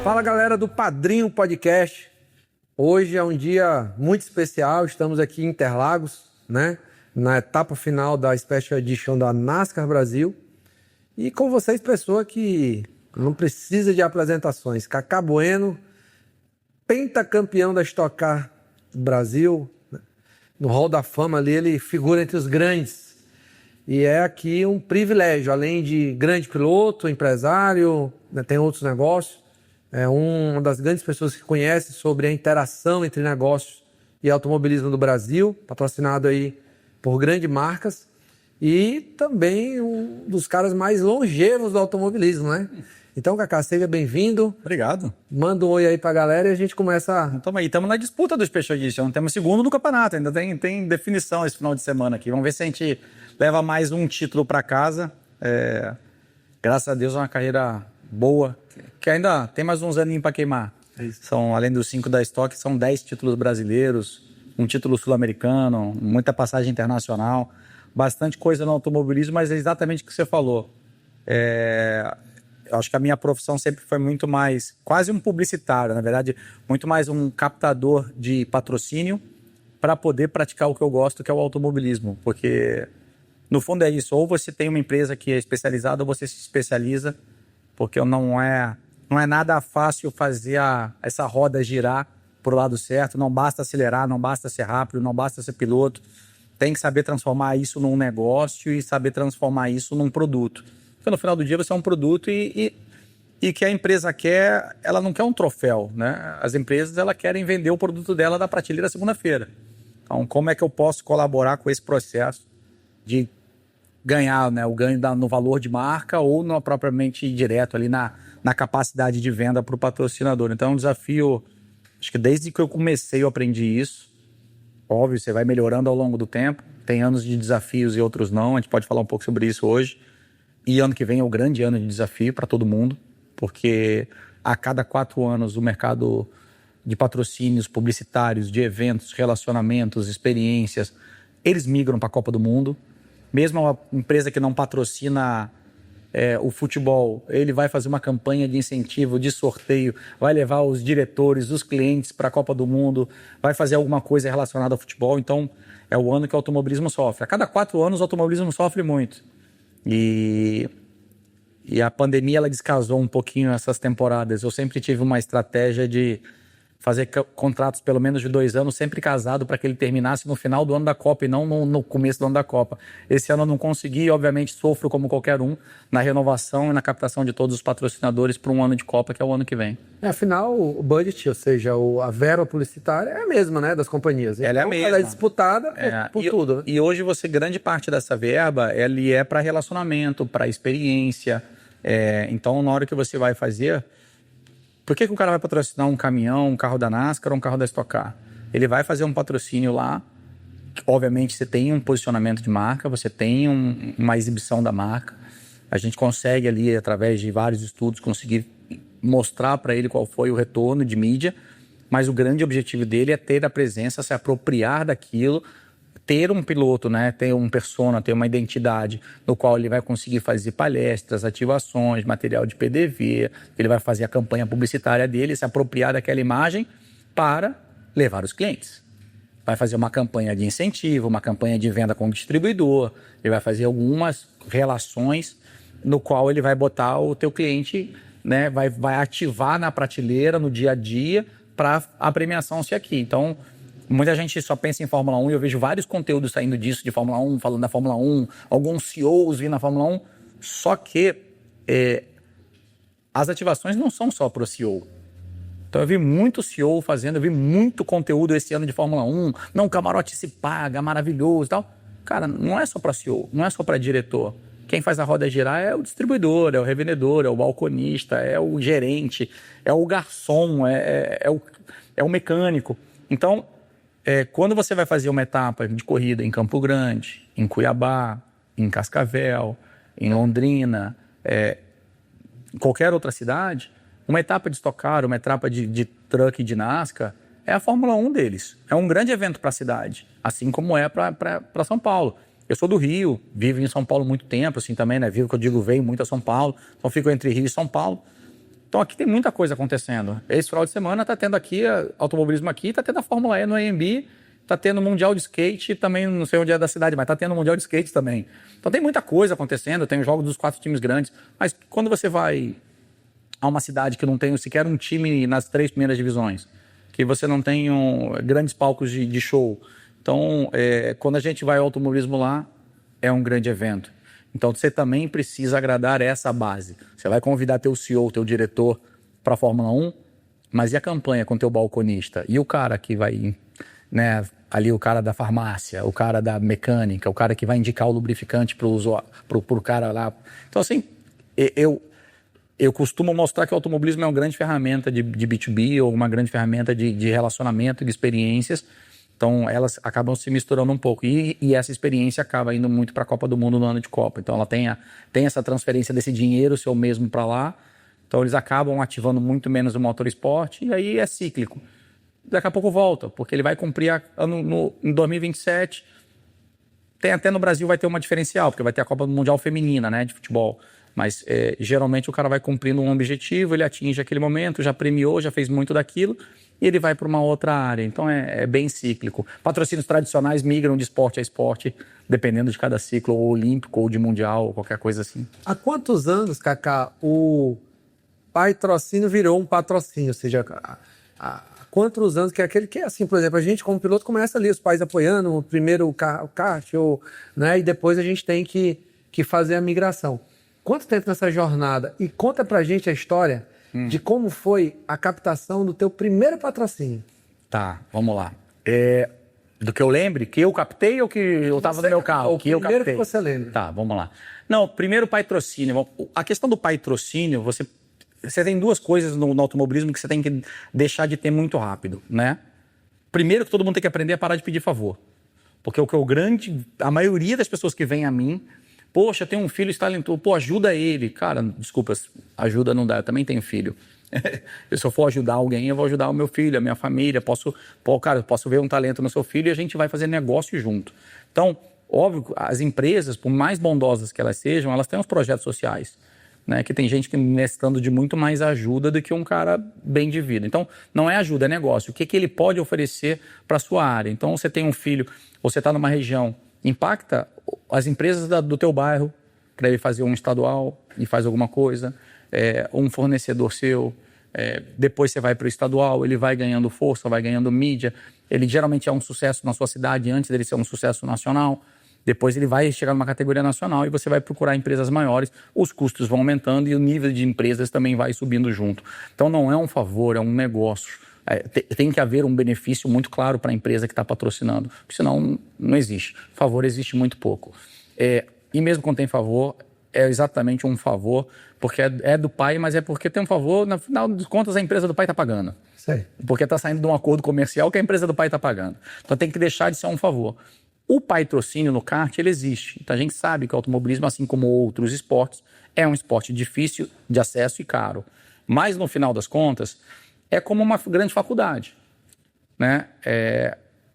Fala, galera do Padrinho Podcast. Hoje é um dia muito especial, estamos aqui em Interlagos, né? Na etapa final da Special Edition da NASCAR Brasil. E com vocês, pessoa que não precisa de apresentações. Cacá Bueno, pentacampeão da Stock Car do Brasil. No Hall da Fama ali, ele figura entre os grandes. E é aqui um privilégio, além de grande piloto, empresário, né, tem outros negócios. É uma das grandes pessoas que conhece sobre a interação entre negócios e automobilismo do Brasil, patrocinado aí por grandes marcas. E também um dos caras mais longevos do automobilismo, né? Então, Cacá, seja bem-vindo. Obrigado. Manda um oi aí pra galera e a gente começa... Estamos na disputa do Special Edition, temos segundo no campeonato, ainda tem definição esse final de semana aqui. Vamos ver se a gente leva mais um título para casa. Graças a Deus é uma carreira boa, que ainda tem mais uns aninhos para queimar. São, além dos 5 da Stock, são 10 títulos brasileiros, um título sul-americano, muita passagem internacional, bastante coisa no automobilismo, mas é exatamente o que você falou. Eu acho que a minha profissão sempre foi muito mais, quase um publicitário, na verdade, muito mais um captador de patrocínio para poder praticar o que eu gosto, que é o automobilismo. Porque, no fundo, é isso. Ou você tem uma empresa que é especializada, ou você se especializa, porque não é nada fácil fazer essa roda girar para o lado certo. Não basta acelerar, não basta ser rápido, não basta ser piloto. Tem que saber transformar isso num negócio e saber transformar isso num produto. Porque no final do dia você é um produto e que a empresa quer, ela não quer um troféu, né? As empresas, elas querem vender o produto dela da prateleira segunda-feira. Então, como é que eu posso colaborar com esse processo de ganhar, né, o ganho no valor de marca ou no, propriamente direto ali na capacidade de venda para o patrocinador? Então, é um desafio, acho que desde que eu comecei eu aprendi isso. Óbvio, você vai melhorando ao longo do tempo. Tem anos de desafios e outros não. A gente pode falar um pouco sobre isso hoje. E ano que vem é o grande ano de desafio para todo mundo, porque a cada 4 anos o mercado de patrocínios publicitários, de eventos, relacionamentos, experiências, eles migram para a Copa do Mundo. Mesmo uma empresa que não patrocina o futebol, ele vai fazer uma campanha de incentivo, de sorteio, vai levar os diretores, os clientes para a Copa do Mundo, vai fazer alguma coisa relacionada ao futebol. Então, é o ano que o automobilismo sofre. A cada 4 anos o automobilismo sofre muito. E a pandemia, ela descasou um pouquinho essas temporadas. Eu sempre tive uma estratégia de fazer contratos pelo menos de 2 anos, sempre casado, para que ele terminasse no final do ano da Copa e não no começo do ano da Copa. Esse ano eu não consegui e, obviamente, sofro como qualquer um na renovação e na captação de todos os patrocinadores para um ano de Copa, que é o ano que vem. Afinal, o budget, ou seja, a verba publicitária é a mesma, né, das companhias. Ela é a mesma. Ela é disputada por tudo. Né? E hoje grande parte dessa verba, ela é para relacionamento, para experiência. Então, na hora que você vai fazer... Por que o cara vai patrocinar um caminhão, um carro da NASCAR ou um carro da Stock Car? Ele vai fazer um patrocínio lá. Obviamente, você tem um posicionamento de marca, você tem uma exibição da marca. A gente consegue ali, através de vários estudos, conseguir mostrar para ele qual foi o retorno de mídia. Mas o grande objetivo dele é ter a presença, se apropriar daquilo, ter um piloto, né, ter um persona, ter uma identidade no qual ele vai conseguir fazer palestras, ativações, material de PDV, ele vai fazer a campanha publicitária dele, se apropriar daquela imagem para levar os clientes. Vai fazer uma campanha de incentivo, uma campanha de venda com o distribuidor, ele vai fazer algumas relações no qual ele vai botar o teu cliente, né, vai ativar na prateleira, no dia a dia, para a premiação ser aqui. Então, muita gente só pensa em Fórmula 1 e eu vejo vários conteúdos saindo disso, de Fórmula 1, falando da Fórmula 1, alguns CEOs vindo na Fórmula 1, só que as ativações não são só para o CEO. Então eu vi muito CEO fazendo, eu vi muito conteúdo esse ano de Fórmula 1, não, o camarote se paga, maravilhoso e tal. Cara, não é só para CEO, não é só para diretor. Quem faz a roda girar é o distribuidor, é o revendedor, é o balconista, é o gerente, é o garçom, é o mecânico. Então, quando você vai fazer uma etapa de corrida em Campo Grande, em Cuiabá, em Cascavel, em Londrina, em qualquer outra cidade, uma etapa de Stock Car, uma etapa de truck de NASCAR, é a Fórmula 1 deles. É um grande evento para a cidade, assim como é para São Paulo. Eu sou do Rio, vivo em São Paulo há muito tempo, assim também, né? Vivo que eu digo, venho muito a São Paulo, então fico entre Rio e São Paulo. Então aqui tem muita coisa acontecendo. Esse final de semana está tendo aqui automobilismo aqui, está tendo a Fórmula E no AMB, está tendo o Mundial de Skate também, não sei onde é da cidade, mas está tendo o Mundial de Skate também. Então tem muita coisa acontecendo, tem os jogos dos 4 times grandes, mas quando você vai a uma cidade que não tem sequer um time nas 3 primeiras divisões, que você não tem grandes palcos de show, então quando a gente vai ao automobilismo lá, é um grande evento. Então você também precisa agradar essa base. Você vai convidar teu CEO, teu diretor para a Fórmula 1, mas e a campanha com teu balconista? E o cara que vai, né, ali o cara da farmácia, o cara da mecânica, o cara que vai indicar o lubrificante para o cara lá. Então assim, eu costumo mostrar que o automobilismo é uma grande ferramenta de B2B ou uma grande ferramenta de relacionamento, de experiências. Então, elas acabam se misturando um pouco. E essa experiência acaba indo muito para a Copa do Mundo no ano de Copa. Então, ela tem essa transferência desse dinheiro seu mesmo para lá. Então, eles acabam ativando muito menos o motorsport. E aí é cíclico. Daqui a pouco volta, porque ele vai cumprir em 2027. Até no Brasil vai ter uma diferencial, porque vai ter a Copa Mundial Feminina, né, de futebol. Mas geralmente o cara vai cumprindo um objetivo, ele atinge aquele momento, já premiou, já fez muito daquilo, e ele vai para uma outra área. Então é bem cíclico. Patrocínios tradicionais migram de esporte a esporte, dependendo de cada ciclo, ou olímpico, ou de mundial, ou qualquer coisa assim. Há quantos anos, Kaká, o patrocínio virou um patrocínio? Ou seja, há quantos anos que é aquele que é assim, por exemplo, a gente como piloto começa ali, os pais apoiando, primeiro o kart, né, e depois a gente tem que fazer a migração. Quanto tempo nessa jornada? E conta pra gente a história de como foi a captação do teu primeiro patrocínio. Tá, vamos lá. Do que eu lembre, que eu captei ou que eu estava no meu carro? O primeiro que você lembra. Tá, vamos lá. Não, primeiro patrocínio. A questão do patrocínio, você tem 2 coisas no automobilismo que você tem que deixar de ter muito rápido, né? Primeiro que todo mundo tem que aprender a parar de pedir favor. Porque a maioria das pessoas que vêm a mim, poxa, tem um filho talentoso, pô, ajuda ele. Cara, desculpa, ajuda não dá, eu também tenho filho. Se eu for ajudar alguém, eu vou ajudar o meu filho, a minha família. Posso ver um talento no seu filho e a gente vai fazer negócio junto. Então, óbvio, as empresas, por mais bondosas que elas sejam, elas têm os projetos sociais, né? Que tem gente que necessitando de muito mais ajuda do que um cara bem de vida. Então, não é ajuda, é negócio. O que ele pode oferecer para a sua área? Então, você tem um filho, você está numa região, impacta as empresas do teu bairro, para ele fazer um estadual e faz alguma coisa, um fornecedor seu, depois você vai para o estadual, ele vai ganhando força, vai ganhando mídia, ele geralmente é um sucesso na sua cidade antes dele ser um sucesso nacional, depois ele vai chegar numa categoria nacional e você vai procurar empresas maiores, os custos vão aumentando e o nível de empresas também vai subindo junto. Então não é um favor, é um negócio. Tem que haver um benefício muito claro para a empresa que está patrocinando, porque senão não existe. Favor existe muito pouco. E mesmo quando tem favor, é exatamente um favor, porque é do pai, mas é porque tem um favor, no final das contas a empresa do pai está pagando. Sei. Porque está saindo de um acordo comercial que a empresa do pai está pagando. Então tem que deixar de ser um favor. O patrocínio no kart, ele existe. Então a gente sabe que o automobilismo, assim como outros esportes, é um esporte difícil de acesso e caro. Mas no final das contas, é como uma grande faculdade, né?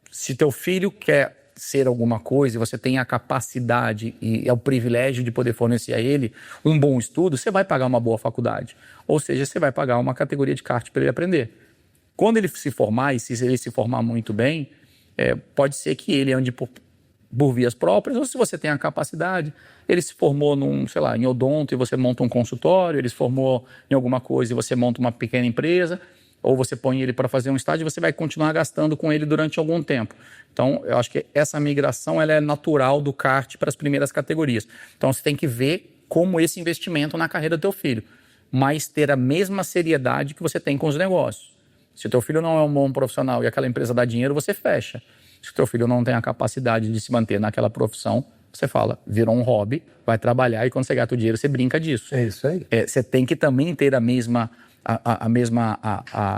Se teu filho quer ser alguma coisa e você tem a capacidade e é o privilégio de poder fornecer a ele um bom estudo, você vai pagar uma boa faculdade. Ou seja, você vai pagar uma categoria de kart para ele aprender. Quando ele se formar, e se ele se formar muito bem, pode ser que ele ande por vias próprias, ou se você tem a capacidade, ele se formou em odonto e você monta um consultório, ele se formou em alguma coisa e você monta uma pequena empresa, ou você põe ele para fazer um estágio e você vai continuar gastando com ele durante algum tempo. Então, eu acho que essa migração ela é natural do kart para as primeiras categorias. Então, você tem que ver como esse investimento na carreira do teu filho, mas ter a mesma seriedade que você tem com os negócios. Se o teu filho não é um bom profissional e aquela empresa dá dinheiro, você fecha. Se o teu filho não tem a capacidade de se manter naquela profissão, você fala, virou um hobby, vai trabalhar e quando você gasta o dinheiro, você brinca disso. É isso aí. Você tem que também ter a mesma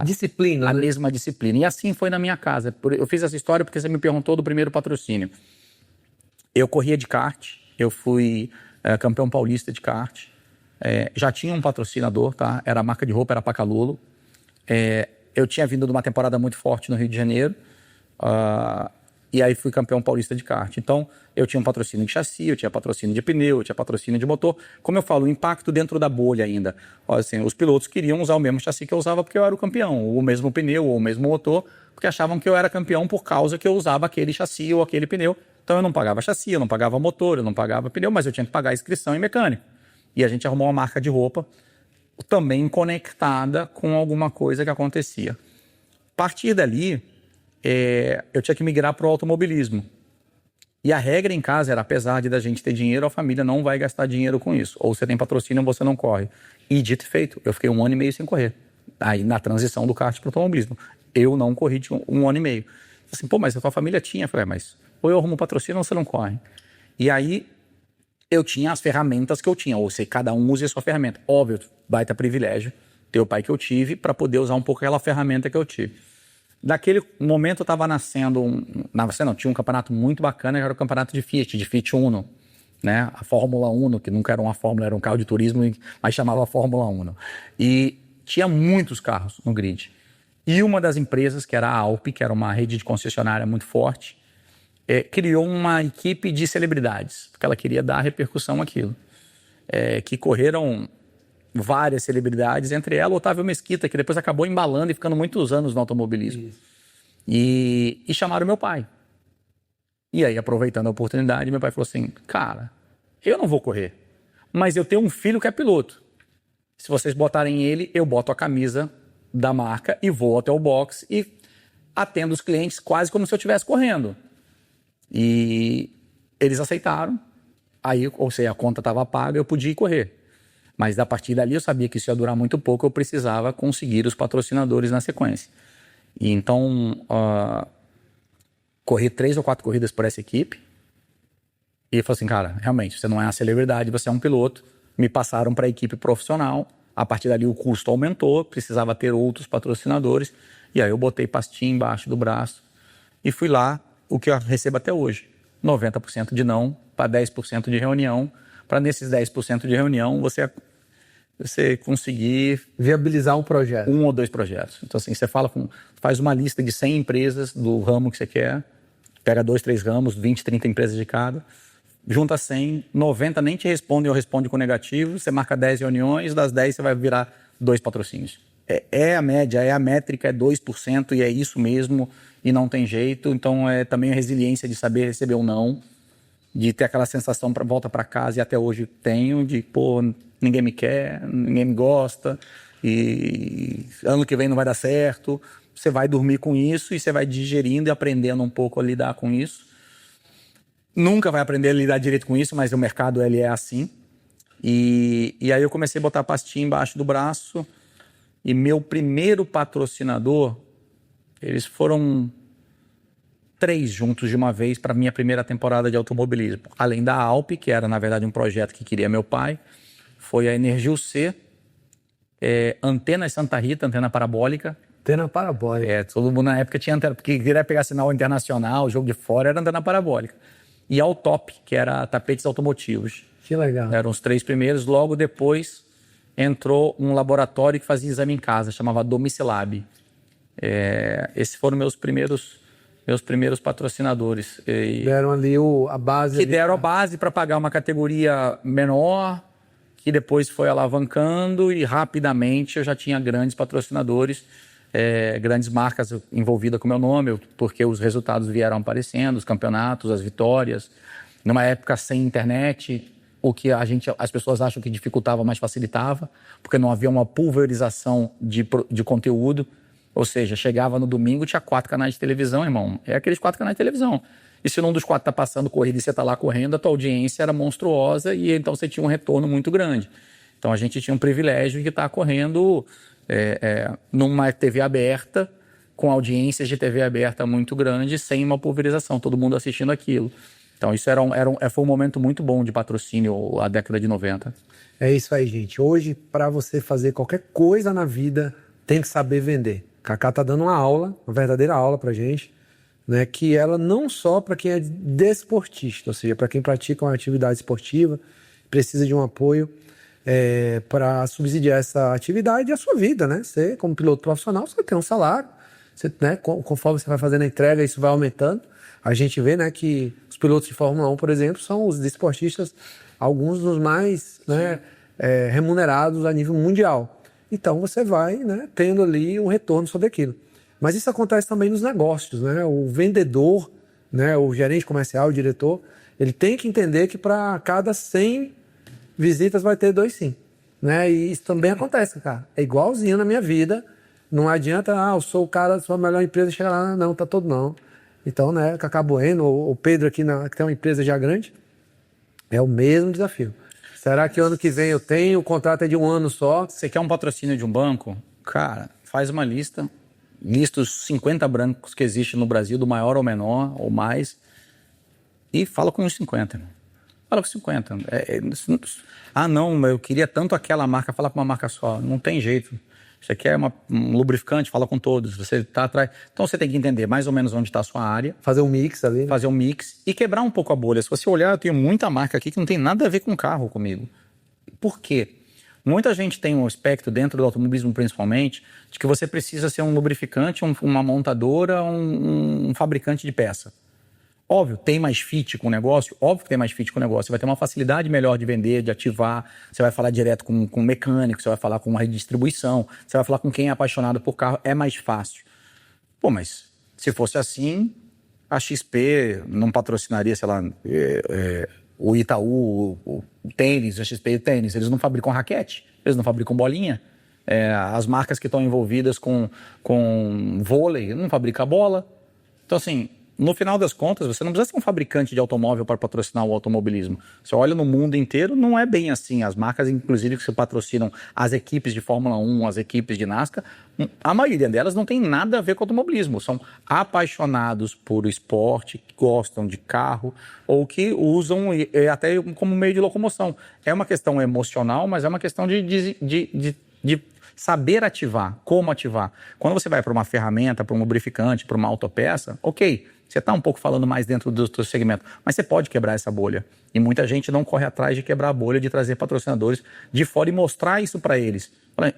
disciplina, a né? mesma disciplina. E assim foi na minha casa. Eu fiz essa história porque você me perguntou do primeiro patrocínio. Eu corria de kart, eu fui campeão paulista de kart, já tinha um patrocinador, tá? Era a marca de roupa, era Pacalolo. Eu tinha vindo de uma temporada muito forte no Rio de Janeiro. E aí fui campeão paulista de kart. Então, eu tinha um patrocínio de chassi, eu tinha patrocínio de pneu, eu tinha patrocínio de motor. Como eu falo, o impacto dentro da bolha ainda. Ó, assim, os pilotos queriam usar o mesmo chassi que eu usava porque eu era o campeão, ou o mesmo pneu, ou o mesmo motor, porque achavam que eu era campeão por causa que eu usava aquele chassi ou aquele pneu. Então, eu não pagava chassi, eu não pagava motor, eu não pagava pneu, mas eu tinha que pagar inscrição e mecânico. E a gente arrumou uma marca de roupa também conectada com alguma coisa que acontecia. A partir dali, eu tinha que migrar para o automobilismo. E a regra em casa era, apesar de da gente ter dinheiro, a família não vai gastar dinheiro com isso. Ou você tem patrocínio ou você não corre. E dito e feito, eu fiquei 1 ano e meio sem correr. Aí na transição do kart para o automobilismo. Eu não corri de 1 ano e meio. Assim, pô, mas a tua família tinha. Eu falei, mas ou eu arrumo patrocínio ou você não corre. E aí eu tinha as ferramentas que eu tinha. Ou seja, cada um usa a sua ferramenta. Óbvio, baita privilégio ter o pai que eu tive para poder usar um pouco aquela ferramenta que eu tive. Naquele momento eu estava nascendo, tinha um campeonato muito bacana, que era o campeonato de Fiat Uno, né? A Fórmula Uno, que nunca era uma Fórmula, era um carro de turismo, mas chamava Fórmula Uno. E tinha muitos carros no grid. E uma das empresas, que era a Alpe, que era uma rede de concessionária muito forte, criou uma equipe de celebridades, porque ela queria dar repercussão àquilo. Que correram várias celebridades, entre elas Otávio Mesquita, que depois acabou embalando e ficando muitos anos no automobilismo. E chamaram meu pai. E aí, aproveitando a oportunidade, meu pai falou assim, cara, eu não vou correr, mas eu tenho um filho que é piloto. Se vocês botarem ele, eu boto a camisa da marca e vou até o box e atendo os clientes quase como se eu estivesse correndo. E eles aceitaram. Aí, ou seja, a conta estava paga, eu podia ir correr. Mas a partir dali eu sabia que isso ia durar muito pouco, eu precisava conseguir os patrocinadores na sequência. E então, corri 3 ou 4 corridas por essa equipe. E falei assim, cara, realmente, você não é uma celebridade, você é um piloto. Me passaram para a equipe profissional. A partir dali o custo aumentou, precisava ter outros patrocinadores. E aí eu botei pastinha embaixo do braço e fui lá, o que eu recebo até hoje. 90% de não para 10% de reunião. Para nesses 10% de reunião você conseguir viabilizar um projeto. 1 ou 2 projetos. Então assim, você faz uma lista de 100 empresas do ramo que você quer, pega 2, 3 ramos, 20, 30 empresas de cada, junta 100, 90 nem te respondem ou responde com negativo, você marca 10 reuniões, das 10 você vai virar 2 patrocínios. É a média, é a métrica, é 2% e é isso mesmo e não tem jeito. Então é também a resiliência de saber receber ou não, de ter aquela sensação para volta para casa, e até hoje tenho, de pô, ninguém me quer, ninguém me gosta, e ano que vem não vai dar certo. Você vai dormir com isso e você vai digerindo e aprendendo um pouco a lidar com isso. Nunca vai aprender a lidar direito com isso, mas o mercado ele é assim. E aí eu comecei a botar a pastinha embaixo do braço, e meu primeiro patrocinador, eles foram 3 juntos de uma vez para a minha primeira temporada de automobilismo. Além da Alpe, que era, na verdade, um projeto que queria meu pai, foi a Energil C, Antenas Santa Rita, antena parabólica. Antena parabólica. Todo mundo na época tinha antena, porque queria pegar sinal internacional, jogo de fora, era antena parabólica. E a Top, que era tapetes automotivos. Que legal. Eram os 3 primeiros. Logo depois entrou um laboratório que fazia exame em casa, chamava Domicilab. Esses foram meus primeiros patrocinadores. Deram ali a base. Que deram a base para pagar uma categoria menor, que depois foi alavancando e rapidamente eu já tinha grandes patrocinadores, grandes marcas envolvidas com o meu nome, porque os resultados vieram aparecendo, os campeonatos, as vitórias. Numa época sem internet, o que as pessoas acham que dificultava, mas facilitava, porque não havia uma pulverização de conteúdo. Ou seja, chegava no domingo, tinha 4 canais de televisão, irmão. É aqueles 4 canais de televisão. E se um dos 4 tá passando corrida e você tá lá correndo, a tua audiência era monstruosa e então você tinha um retorno muito grande. Então a gente tinha um privilégio de estar correndo numa TV aberta, com audiências de TV aberta muito grande, sem uma pulverização, todo mundo assistindo aquilo. Então isso foi um momento muito bom de patrocínio, a década de 90. É isso aí, gente. Hoje, para você fazer qualquer coisa na vida, tem que saber vender. Cacá tá dando uma aula, uma verdadeira aula pra gente, né? Que ela não só para quem é desportista, ou seja, para quem pratica uma atividade esportiva, precisa de um apoio para subsidiar essa atividade e a sua vida, né? Você, como piloto profissional, você tem um salário Você, né, conforme você vai fazendo a entrega, isso vai aumentando. A gente vê, né, que os pilotos de Fórmula 1, por exemplo, são os desportistas, alguns dos mais, né, remunerados a nível mundial. Então você vai, né, tendo ali um retorno sobre aquilo. Mas isso acontece também nos negócios, né? O vendedor, né, o gerente comercial, o diretor, ele tem que entender que para cada 100 visitas vai ter 2 sim. Né? E isso também acontece, cara. É igualzinho na minha vida. Não adianta, eu sou o cara da sua melhor empresa, chegar lá, não, tá todo não. Então, né, Cacá Bueno, o Pedro aqui, que tem uma empresa já grande, é o mesmo desafio. Será que ano que vem eu tenho? O contrato é de 1 ano só. Você quer um patrocínio de um banco? Cara, faz uma lista. Lista os 50 bancos que existem no Brasil, do maior ao menor, ou mais, e fala com os 50. Fala com 50. Não, eu queria tanto aquela marca, fala com uma marca só. Não tem jeito. Você quer um lubrificante, fala com todos. Você está atrás. Então você tem que entender mais ou menos onde está a sua área. Fazer um mix ali. Né? Fazer um mix e quebrar um pouco a bolha. Se você olhar, eu tenho muita marca aqui que não tem nada a ver com carro comigo. Por quê? Muita gente tem um aspecto, dentro do automobilismo principalmente, de que você precisa ser um lubrificante, uma montadora, um fabricante de peça. Óbvio, tem mais fit com o negócio? Óbvio que tem mais fit com o negócio. Você vai ter uma facilidade melhor de vender, de ativar. Você vai falar direto com um mecânico, você vai falar com uma redistribuição, você vai falar com quem é apaixonado por carro. É mais fácil. Pô, mas se fosse assim, a XP não patrocinaria, sei lá, o Itaú, o tênis, a XP e o tênis. Eles não fabricam raquete, eles não fabricam bolinha. As marcas que estão envolvidas com vôlei não fabricam bola. Então, assim, no final das contas, você não precisa ser um fabricante de automóvel para patrocinar o automobilismo. Você olha no mundo inteiro, não é bem assim. As marcas, inclusive, que se patrocinam as equipes de Fórmula 1, as equipes de NASCAR, a maioria delas não tem nada a ver com automobilismo. São apaixonados por esporte, que gostam de carro ou que usam até como meio de locomoção. É uma questão emocional, mas é uma questão de saber ativar, como ativar. Quando você vai para uma ferramenta, para um lubrificante, para uma autopeça, ok, você está um pouco falando mais dentro do seu segmento, mas você pode quebrar essa bolha. E muita gente não corre atrás de quebrar a bolha, de trazer patrocinadores de fora e mostrar isso para eles.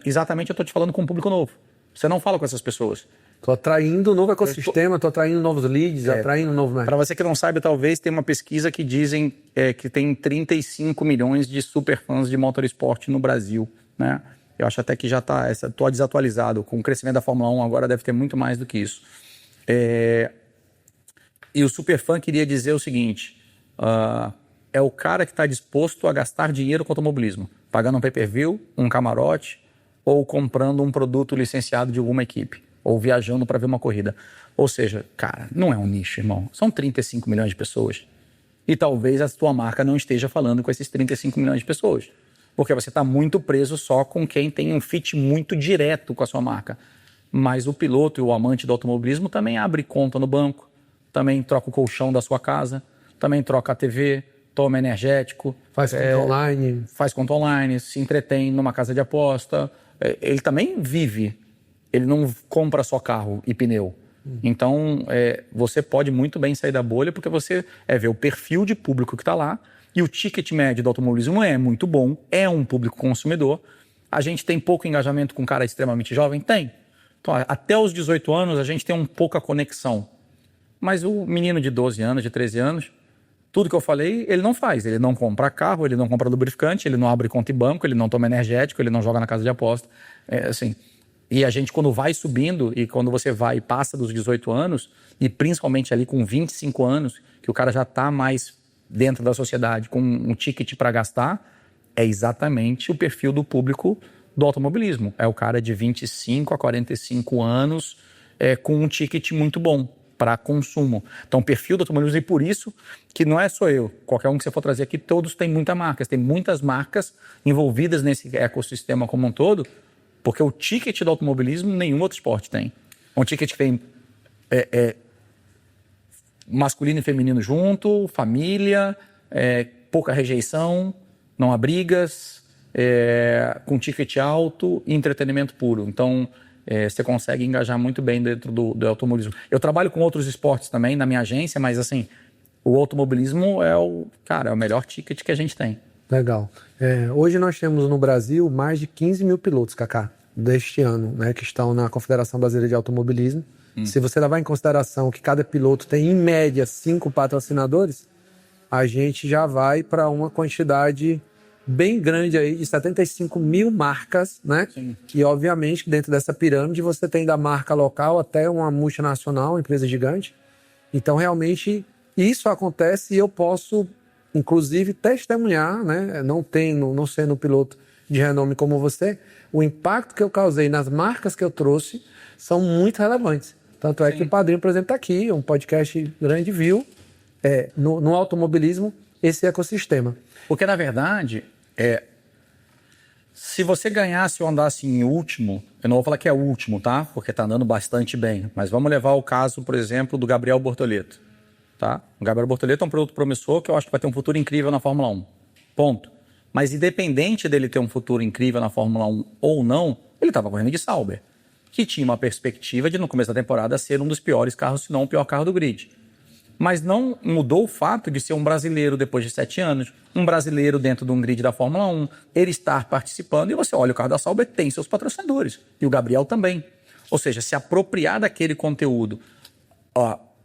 Exatamente, eu estou te falando com um público novo. Você não fala com essas pessoas. Estou atraindo um novo ecossistema, estou atraindo novos leads, atraindo um novo mercado. Para você que não sabe, talvez tem uma pesquisa que dizem que tem 35 milhões de superfãs de motorsport no Brasil, né? Eu acho até que já está, estou desatualizado. Com o crescimento da Fórmula 1 agora deve ter muito mais do que isso. E o superfã queria dizer o seguinte, é o cara que está disposto a gastar dinheiro com automobilismo, pagando um pay-per-view, um camarote, ou comprando um produto licenciado de alguma equipe, ou viajando para ver uma corrida. Ou seja, cara, não é um nicho, irmão. São 35 milhões de pessoas. E talvez a tua marca não esteja falando com esses 35 milhões de pessoas. Porque você está muito preso só com quem tem um fit muito direto com a sua marca. Mas o piloto e o amante do automobilismo também abre conta no banco, também troca o colchão da sua casa, também troca a TV, toma energético. Faz conta online. Faz conta online, se entretém numa casa de aposta. Ele também vive, ele não compra só carro e pneu. Então, você pode muito bem sair da bolha porque você vê o perfil de público que está lá. E o ticket médio do automobilismo é muito bom, é um público consumidor. A gente tem pouco engajamento com um cara extremamente jovem? Tem. Então, até os 18 anos, a gente tem um pouca conexão. Mas o menino de 12 anos, de 13 anos, tudo que eu falei, ele não faz. Ele não compra carro, ele não compra lubrificante, ele não abre conta em banco, ele não toma energético, ele não joga na casa de aposta. Assim, e a gente, quando vai subindo, e quando você vai e passa dos 18 anos, e principalmente ali com 25 anos, que o cara já está mais dentro da sociedade, com um ticket para gastar, é exatamente o perfil do público do automobilismo. É o cara de 25 a 45 anos com um ticket muito bom para consumo. Então, o perfil do automobilismo, e por isso que não é só eu, qualquer um que você for trazer aqui, todos têm muitas marcas. Tem muitas marcas envolvidas nesse ecossistema como um todo, porque o ticket do automobilismo nenhum outro esporte tem. É um ticket que tem masculino e feminino junto, família, pouca rejeição, não há brigas, com ticket alto e entretenimento puro. Então, você consegue engajar muito bem dentro do automobilismo. Eu trabalho com outros esportes também na minha agência, mas assim, o automobilismo é o melhor ticket que a gente tem. Legal. Hoje nós temos no Brasil mais de 15 mil pilotos, Cacá. deste ano, né, que estão na Confederação Brasileira de Automobilismo. Se você levar em consideração que cada piloto tem, em média, 5 patrocinadores, a gente já vai para uma quantidade bem grande aí de 75 mil marcas, né? Sim. E, obviamente, dentro dessa pirâmide, você tem da marca local até uma multinacional, uma empresa gigante. Então, realmente, isso acontece e eu posso, inclusive, testemunhar, né? Não sendo piloto de renome como você, o impacto que eu causei nas marcas que eu trouxe são muito relevantes. Tanto é que o Padrinho, por exemplo, está aqui, um podcast grande, viu no automobilismo esse ecossistema. Porque, na verdade, se você ganhasse ou andasse em último, eu não vou falar que é o último, tá? Porque tá andando bastante bem. Mas vamos levar o caso, por exemplo, do Gabriel Bortoleto. Tá? O Gabriel Bortoleto é um produto promissor que eu acho que vai ter um futuro incrível na Fórmula 1. Ponto. Mas independente dele ter um futuro incrível na Fórmula 1 ou não, ele estava correndo de Sauber, que tinha uma perspectiva de, no começo da temporada, ser um dos piores carros, se não o pior carro do grid. Mas não mudou o fato de ser um brasileiro depois de 7 anos, um brasileiro dentro de um grid da Fórmula 1, ele estar participando, e você olha, o carro da Sauber tem seus patrocinadores, e o Gabriel também. Ou seja, se apropriar daquele conteúdo.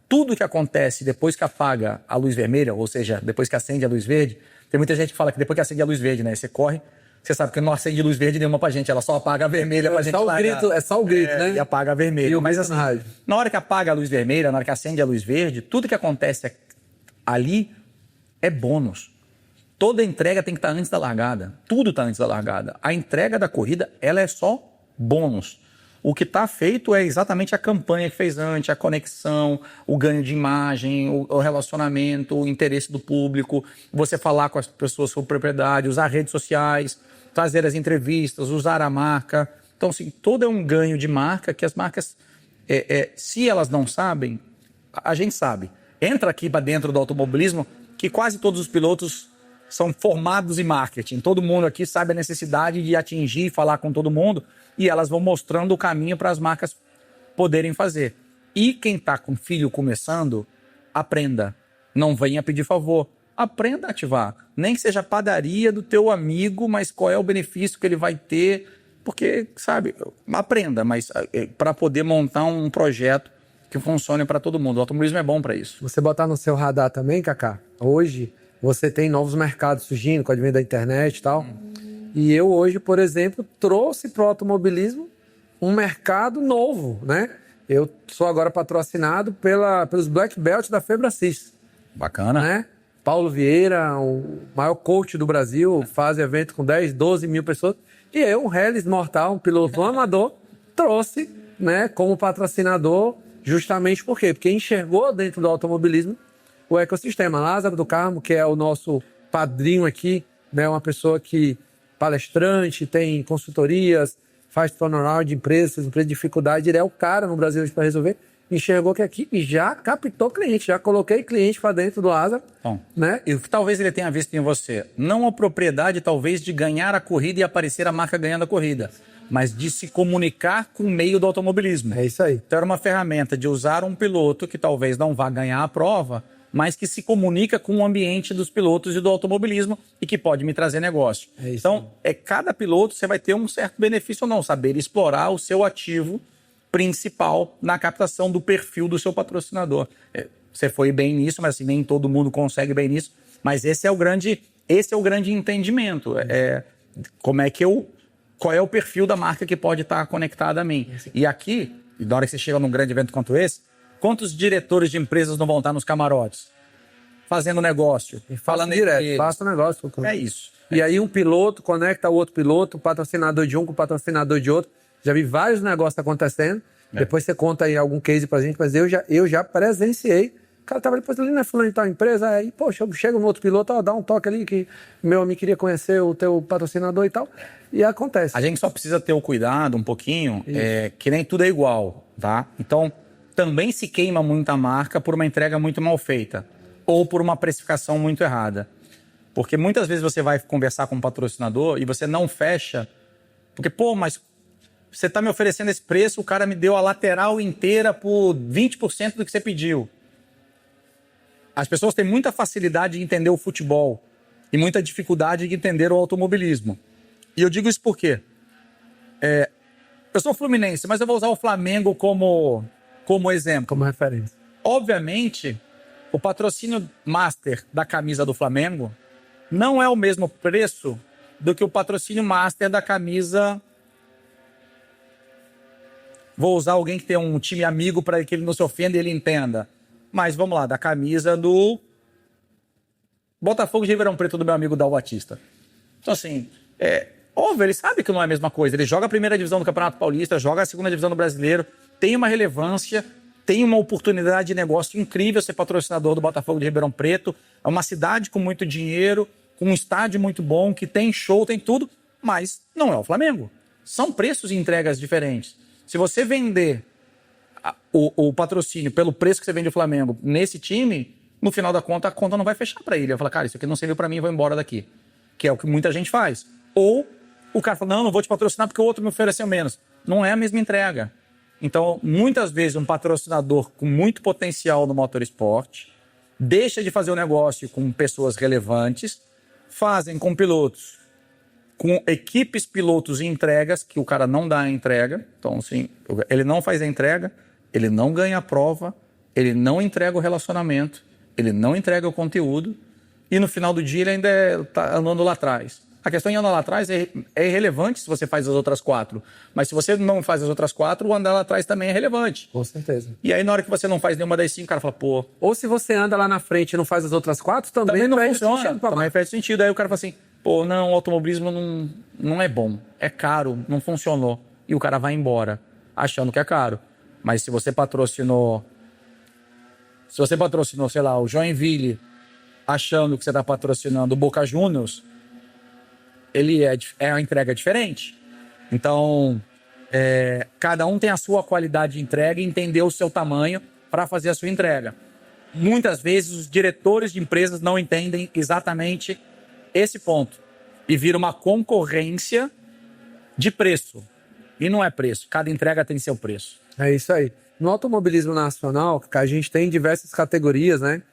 Tudo que acontece depois que apaga a luz vermelha, ou seja, depois que acende a luz verde, tem muita gente que fala que depois que acende a luz verde, né, você corre, você sabe que não acende luz verde nenhuma pra gente, ela só apaga a vermelha pra gente largar. É só o grito, né? E apaga a vermelha. Mas assim, na hora que apaga a luz vermelha, na hora que acende a luz verde, tudo que acontece ali é bônus. Toda entrega tem que estar antes da largada. Tudo está antes da largada. A entrega da corrida, ela é só bônus. O que está feito é exatamente a campanha que fez antes, a conexão, o ganho de imagem, o relacionamento, o interesse do público, você falar com as pessoas sobre propriedade, usar redes sociais, fazer as entrevistas, usar a marca. Então, assim, todo é um ganho de marca que as marcas, se elas não sabem, a gente sabe. Entra aqui para dentro do automobilismo que quase todos os pilotos são formados em marketing. Todo mundo aqui sabe a necessidade de atingir e falar com todo mundo, e elas vão mostrando o caminho para as marcas poderem fazer. E quem está com filho começando, aprenda. Não venha pedir favor. Aprenda a ativar. Nem que seja a padaria do teu amigo, mas qual é o benefício que ele vai ter. Porque, sabe, aprenda, mas para poder montar um projeto que funcione para todo mundo. O automobilismo é bom para isso. Você botar no seu radar também, Kaká, hoje você tem novos mercados surgindo com a advento da internet e tal. E eu hoje, por exemplo, trouxe para o automobilismo um mercado novo, né? Eu sou agora patrocinado pelos Black Belt da Febracis. Bacana. Né? Paulo Vieira, o maior coach do Brasil, faz evento com 10, 12 mil pessoas. E eu, um Hellis Mortal, um piloto amador, trouxe, né, como patrocinador, justamente por quê? Porque enxergou dentro do automobilismo o ecossistema. Lázaro do Carmo, que é o nosso padrinho aqui, né, uma pessoa que palestrante, tem consultorias, faz turnaround de empresas de dificuldade, ele é o cara no Brasil para resolver. Enxergou que aqui já captou cliente, já coloquei cliente para dentro do Lázaro. Bom, né? E talvez ele tenha visto em você, não a propriedade talvez de ganhar a corrida e aparecer a marca ganhando a corrida, mas de se comunicar com o meio do automobilismo. É isso aí. Então era uma ferramenta de usar um piloto que talvez não vá ganhar a prova, mas que se comunica com o ambiente dos pilotos e do automobilismo e que pode me trazer negócio. Então, cada piloto você vai ter um certo benefício ou não, saber explorar o seu ativo principal na captação do perfil do seu patrocinador. Você foi bem nisso, mas assim, nem todo mundo consegue bem nisso. Mas esse é o grande entendimento. Qual é o perfil da marca que pode estar conectada a mim? E aqui, na hora que você chega num grande evento quanto esse, quantos diretores de empresas não vão estar nos camarotes? Fazendo negócio. E falando direto, faça negócio. É isso. E aí um piloto conecta o outro piloto, o patrocinador de um com o patrocinador de outro. Já vi vários negócios acontecendo. Depois você conta aí algum case pra gente, mas eu já presenciei. O cara tava depois ali na fulana de tal empresa, aí, poxa, chega um outro piloto, dá um toque ali que meu amigo queria conhecer o teu patrocinador e tal. E acontece. A gente só precisa ter o cuidado um pouquinho, que nem tudo é igual, tá? Então, também se queima muita marca por uma entrega muito mal feita ou por uma precificação muito errada. Porque muitas vezes você vai conversar com um patrocinador e você não fecha, porque, pô, mas você está me oferecendo esse preço, o cara me deu a lateral inteira por 20% do que você pediu. As pessoas têm muita facilidade de entender o futebol e muita dificuldade de entender o automobilismo. E eu digo isso por quê? Eu sou fluminense, mas eu vou usar o Flamengo como exemplo. Como referência. Obviamente, o patrocínio master da camisa do Flamengo não é o mesmo preço do que o patrocínio master da camisa... Vou usar alguém que tem um time amigo para que ele não se ofenda e ele entenda. Mas vamos lá, da camisa do Botafogo de Ribeirão Preto, do meu amigo Dal Batista. Então, assim, óbvio, ele sabe que não é a mesma coisa. Ele joga a primeira divisão do Campeonato Paulista, joga a segunda divisão do Brasileiro, tem uma relevância, tem uma oportunidade de negócio incrível ser patrocinador do Botafogo de Ribeirão Preto. É uma cidade com muito dinheiro, com um estádio muito bom, que tem show, tem tudo, mas não é o Flamengo. São preços e entregas diferentes. Se você vender o patrocínio pelo preço que você vende o Flamengo nesse time, no final da conta, a conta não vai fechar para ele. Vai falar, cara, isso aqui não serviu para mim, vou embora daqui. Que é o que muita gente faz. Ou o cara fala, não vou te patrocinar porque o outro me ofereceu menos. Não é a mesma entrega. Então, muitas vezes, um patrocinador com muito potencial no motorsport deixa de fazer o negócio com pessoas relevantes, fazem com pilotos, com equipes, pilotos e entregas, que o cara não dá a entrega. Então, assim, ele não faz a entrega, ele não ganha a prova, ele não entrega o relacionamento, ele não entrega o conteúdo, e no final do dia ele ainda está andando lá atrás. A questão de andar lá atrás é irrelevante se você faz as outras 4. Mas se você não faz as outras 4, o andar lá atrás também é relevante. Com certeza. E aí, na hora que você não faz nenhuma das 5, o cara fala, pô... Ou se você anda lá na frente e não faz as outras 4, também não faz funciona. sentido pra Também mais. faz sentido. Aí o cara fala assim, pô, não, o automobilismo não é bom. É caro, não funcionou. E o cara vai embora, achando que é caro. Mas se você patrocinou, sei lá, o Joinville, achando que você está patrocinando o Boca Juniors, ele é uma entrega diferente. Então, cada um tem a sua qualidade de entrega e entender o seu tamanho para fazer a sua entrega. Muitas vezes os diretores de empresas não entendem exatamente esse ponto e vira uma concorrência de preço. E não é preço, cada entrega tem seu preço. É isso aí. No automobilismo nacional, a gente tem diversas categorias, né?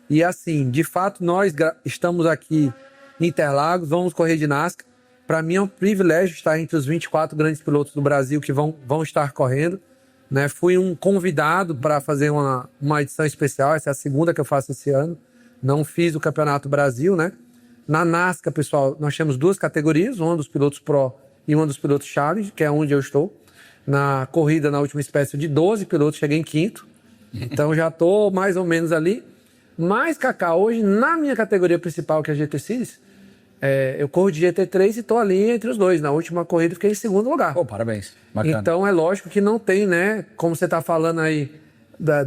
E assim, de fato, nós estamos aqui em Interlagos, vamos correr de NASCAR. Para mim é um privilégio estar entre os 24 grandes pilotos do Brasil que vão estar correndo, né? Fui um convidado para fazer uma edição especial, essa é a segunda que eu faço esse ano. Não fiz o Campeonato Brasil, né? Na NASCAR, pessoal, nós temos 2 categorias, uma dos pilotos Pro e uma dos pilotos Challenge, que é onde eu estou. Na corrida, na última espécie de 12 pilotos, cheguei em 5º. Então já estou mais ou menos ali. Mas, Kaká, hoje, na minha categoria principal, que é a GT Series, eu corro de GT3 e estou ali entre os dois. Na última corrida, fiquei em 2º lugar. Pô, parabéns. Bacana. Então, é lógico que não tem, né? Como você está falando aí,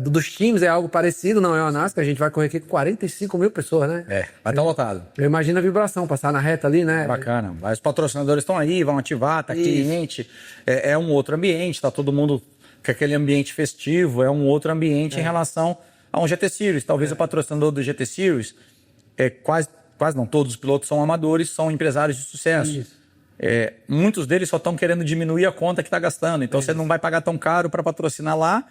dos times, é algo parecido, não é uma NASCAR. A gente vai correr aqui com 45 mil pessoas, né? Vai estar lotado. Eu imagino a vibração, passar na reta ali, né? Bacana. Os patrocinadores estão aí, vão ativar, tá cliente. É um outro ambiente, tá todo mundo com aquele ambiente festivo, é um outro ambiente em relação a um GT Series. Talvez o patrocinador do GT Series, quase não todos os pilotos são amadores, são empresários de sucesso. Muitos deles só estão querendo diminuir a conta que está gastando. Então você não vai pagar tão caro para patrocinar lá,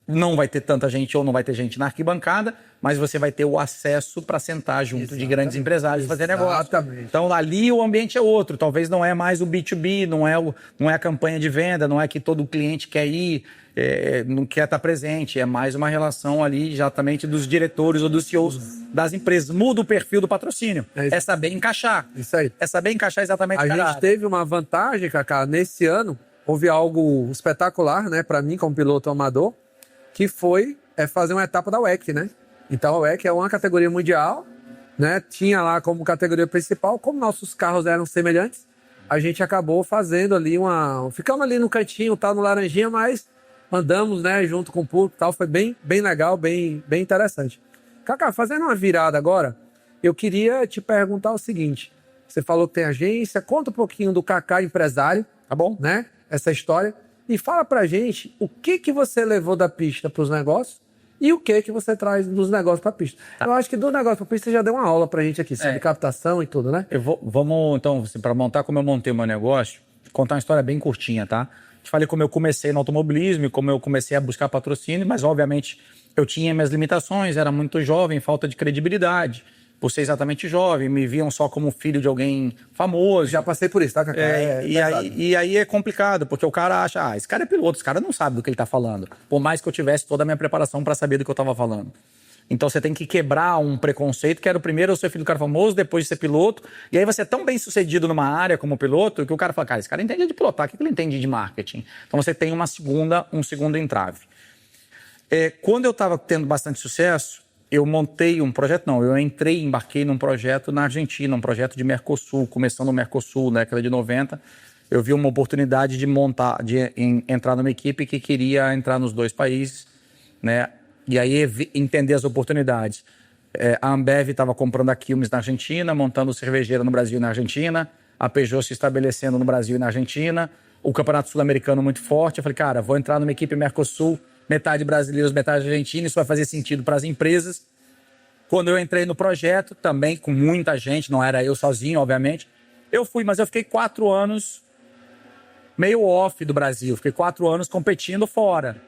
não vai ter tanta gente ou não vai ter gente na arquibancada, mas você vai ter o acesso para sentar junto de grandes empresários e fazer negócio. Então ali o ambiente é outro, talvez não é mais o B2B, não é a campanha de venda, não é que todo cliente quer ir, não quer estar presente, é mais uma relação ali exatamente dos diretores ou dos CEOs das empresas. Muda o perfil do patrocínio, é saber encaixar. Isso aí. É saber encaixar exatamente. A gente teve uma vantagem, Kaká, nesse ano, houve algo espetacular, né, para mim como piloto amador, que foi fazer uma etapa da WEC, né? Então a WEC é uma categoria mundial, né? Tinha lá como categoria principal, como nossos carros eram semelhantes, a gente acabou fazendo ali ficamos ali no cantinho, tal, no laranjinha, mas andamos, né, junto com o público, tal, foi bem legal, bem interessante. Kaká, fazendo uma virada agora, eu queria te perguntar o seguinte: você falou que tem agência, conta um pouquinho do Kaká empresário, tá bom, né? Essa história. E fala pra gente o que você levou da pista pros negócios e o que você traz dos negócios pra pista. Eu acho que do negócio pra pista você já deu uma aula pra gente aqui, sobre captação e tudo, né? Vamos, então, para montar como eu montei o meu negócio, contar uma história bem curtinha, tá? Te falei como eu comecei no automobilismo e como eu comecei a buscar patrocínio, mas obviamente eu tinha minhas limitações, era muito jovem, falta de credibilidade. por ser exatamente jovem, me viam só como filho de alguém famoso. Já passei por isso, tá, Cacá? E aí é complicado, porque o cara acha, esse cara é piloto, esse cara não sabe do que ele tá falando. Por mais que eu tivesse toda a minha preparação para saber do que eu tava falando. Então você tem que quebrar um preconceito, que era o primeiro eu ser filho do cara famoso, depois de ser piloto. E aí você é tão bem sucedido numa área como piloto, que o cara fala, cara, esse cara entende de pilotar, o que ele entende de marketing? Então você tem um segundo entrave. Quando eu estava tendo bastante sucesso, eu montei um projeto, embarquei num projeto na Argentina, um projeto de Mercosul, começando no Mercosul, na década de 90. Eu vi uma oportunidade de entrar numa equipe que queria entrar nos 2 países, né? E aí entender as oportunidades. A Ambev estava comprando a Quilmes na Argentina, montando cervejeira no Brasil e na Argentina, a Peugeot se estabelecendo no Brasil e na Argentina, o Campeonato Sul-Americano muito forte. Eu falei, cara, vou entrar numa equipe Mercosul, metade brasileiros, metade argentina, isso vai fazer sentido para as empresas. Quando eu entrei no projeto, também com muita gente, não era eu sozinho, obviamente, mas eu fiquei 4 anos meio off do Brasil, fiquei 4 anos competindo fora.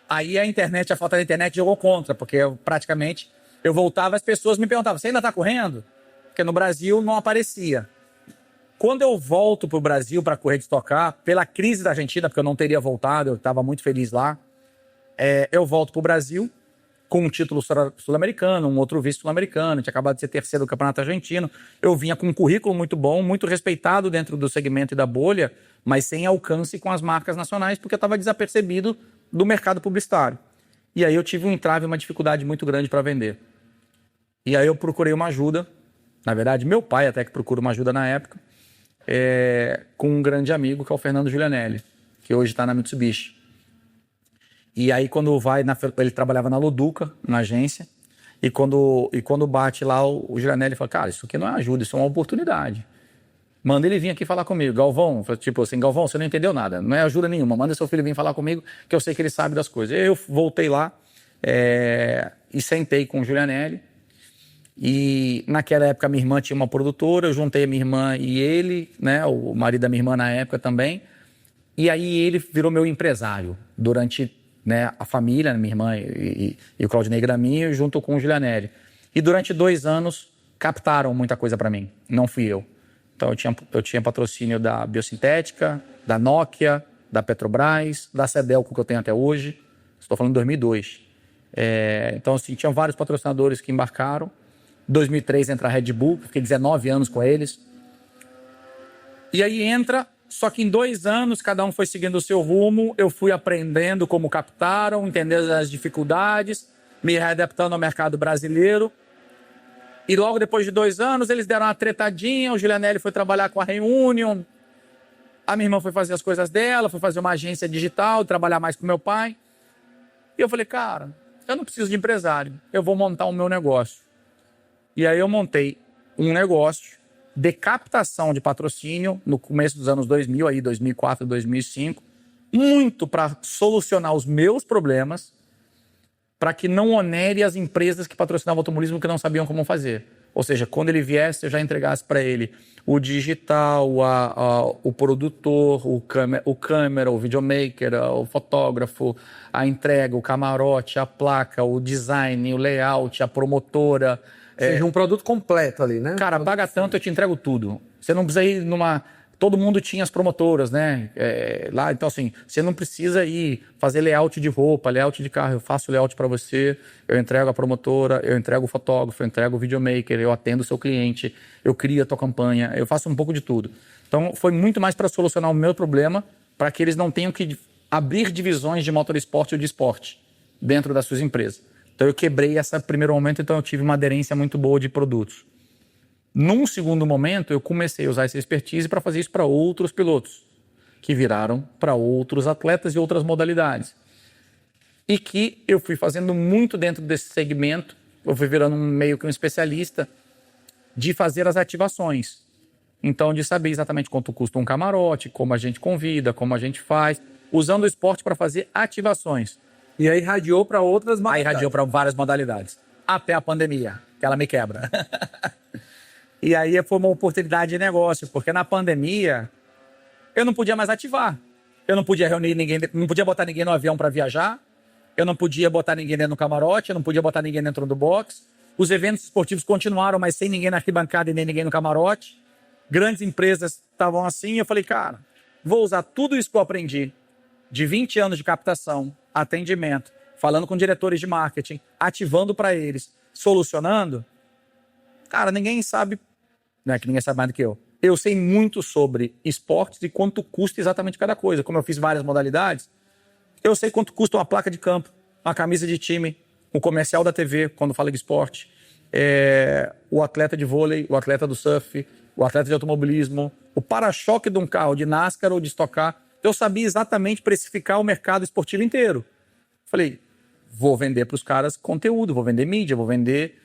Aí a falta da internet jogou contra, porque eu voltava, as pessoas me perguntavam, você ainda está correndo? Porque no Brasil não aparecia. Quando eu volto para o Brasil para correr de Stock Car, pela crise da Argentina, porque eu não teria voltado, eu estava muito feliz lá, eu volto para o Brasil com um título sul-americano, um outro vice sul-americano, tinha acabado de ser terceiro do Campeonato Argentino. Eu vinha com um currículo muito bom, muito respeitado dentro do segmento e da bolha, mas sem alcance com as marcas nacionais, porque eu estava desapercebido do mercado publicitário. E aí eu tive um entrave, uma dificuldade muito grande para vender. E aí eu procurei uma ajuda, na verdade, meu pai até que procura uma ajuda na época, com um grande amigo, que é o Fernando Giulianelli, que hoje está na Mitsubishi. E aí, ele trabalhava na Loduca, na agência, e quando bate lá, o Giulianelli fala, cara, isso aqui não é ajuda, isso é uma oportunidade. Manda ele vir aqui falar comigo. Galvão, tipo assim, Galvão, você não entendeu nada, não é ajuda nenhuma, manda seu filho vir falar comigo, que eu sei que ele sabe das coisas. Eu voltei lá e sentei com o Giulianelli. E naquela época minha irmã tinha uma produtora, eu juntei a minha irmã e ele, né, o marido da minha irmã na época também, e aí ele virou meu empresário durante, né, a família, minha irmã e o Claudinei Graminho, junto com o Giulianelli. E durante 2 anos captaram muita coisa para mim, não fui eu. Então eu tinha patrocínio da Biosintética, da Nokia, da Petrobras, da Cedelco, que eu tenho até hoje, estou falando de 2002. Então assim, tinham vários patrocinadores que embarcaram. 2003 entra a Red Bull, fiquei 19 anos com eles. E aí só que em 2 anos cada um foi seguindo o seu rumo, eu fui aprendendo como captaram, entendendo as dificuldades, me readaptando ao mercado brasileiro. E logo depois de 2 anos eles deram uma tretadinha, o Giulianelli foi trabalhar com a Reunion, a minha irmã foi fazer as coisas dela, foi fazer uma agência digital, trabalhar mais com meu pai. E eu falei, cara, eu não preciso de empresário, eu vou montar o meu negócio. E aí eu montei um negócio de captação de patrocínio no começo dos anos 2000, aí 2004, 2005, muito para solucionar os meus problemas, para que não onere as empresas que patrocinavam o automobilismo que não sabiam como fazer. Ou seja, quando ele viesse, eu já entregasse para ele o digital, o produtor, o câmera, o videomaker, o fotógrafo, a entrega, o camarote, a placa, o design, o layout, a promotora. Seja um produto completo ali, né? Cara, paga tanto, eu te entrego tudo. Você não precisa ir numa... Todo mundo tinha as promotoras, né? Lá, então assim, você não precisa ir fazer layout de roupa, layout de carro. Eu faço layout para você, eu entrego a promotora, eu entrego o fotógrafo, eu entrego o videomaker, eu atendo o seu cliente, eu crio a tua campanha, eu faço um pouco de tudo. Então foi muito mais para solucionar o meu problema, para que eles não tenham que abrir divisões de motorsport ou de esporte dentro das suas empresas. Então eu quebrei esse primeiro momento, então eu tive uma aderência muito boa de produtos. Num segundo momento, eu comecei a usar essa expertise para fazer isso para outros pilotos, que viraram para outros atletas e outras modalidades. E que eu fui fazendo muito dentro desse segmento, eu fui virando meio que um especialista de fazer as ativações. Então, de saber exatamente quanto custa um camarote, como a gente convida, como a gente faz, usando o esporte para fazer ativações. E aí radiou para outras modalidades. Aí radiou para várias modalidades. Até a pandemia, que ela me quebra. E aí foi uma oportunidade de negócio, porque na pandemia eu não podia mais ativar. Eu não podia reunir ninguém, não podia botar ninguém no avião para viajar, eu não podia botar ninguém dentro do camarote, eu não podia botar ninguém dentro do box, Os eventos esportivos continuaram, mas sem ninguém na arquibancada e nem ninguém no camarote. Grandes empresas estavam assim. Eu falei, cara, vou usar tudo isso que eu aprendi de 20 anos de captação, atendimento, falando com diretores de marketing, ativando para eles, solucionando. Cara, ninguém sabe, não é que ninguém sabe mais do que eu. Eu sei muito sobre esportes e quanto custa exatamente cada coisa. Como eu fiz várias modalidades, eu sei quanto custa uma placa de campo, uma camisa de time, o comercial da TV, quando fala de esporte, o atleta de vôlei, o atleta do surf, o atleta de automobilismo, o para-choque de um carro de NASCAR ou de Stock Car. Eu sabia exatamente precificar o mercado esportivo inteiro. Falei, vou vender para os caras conteúdo, vou vender mídia, vou vender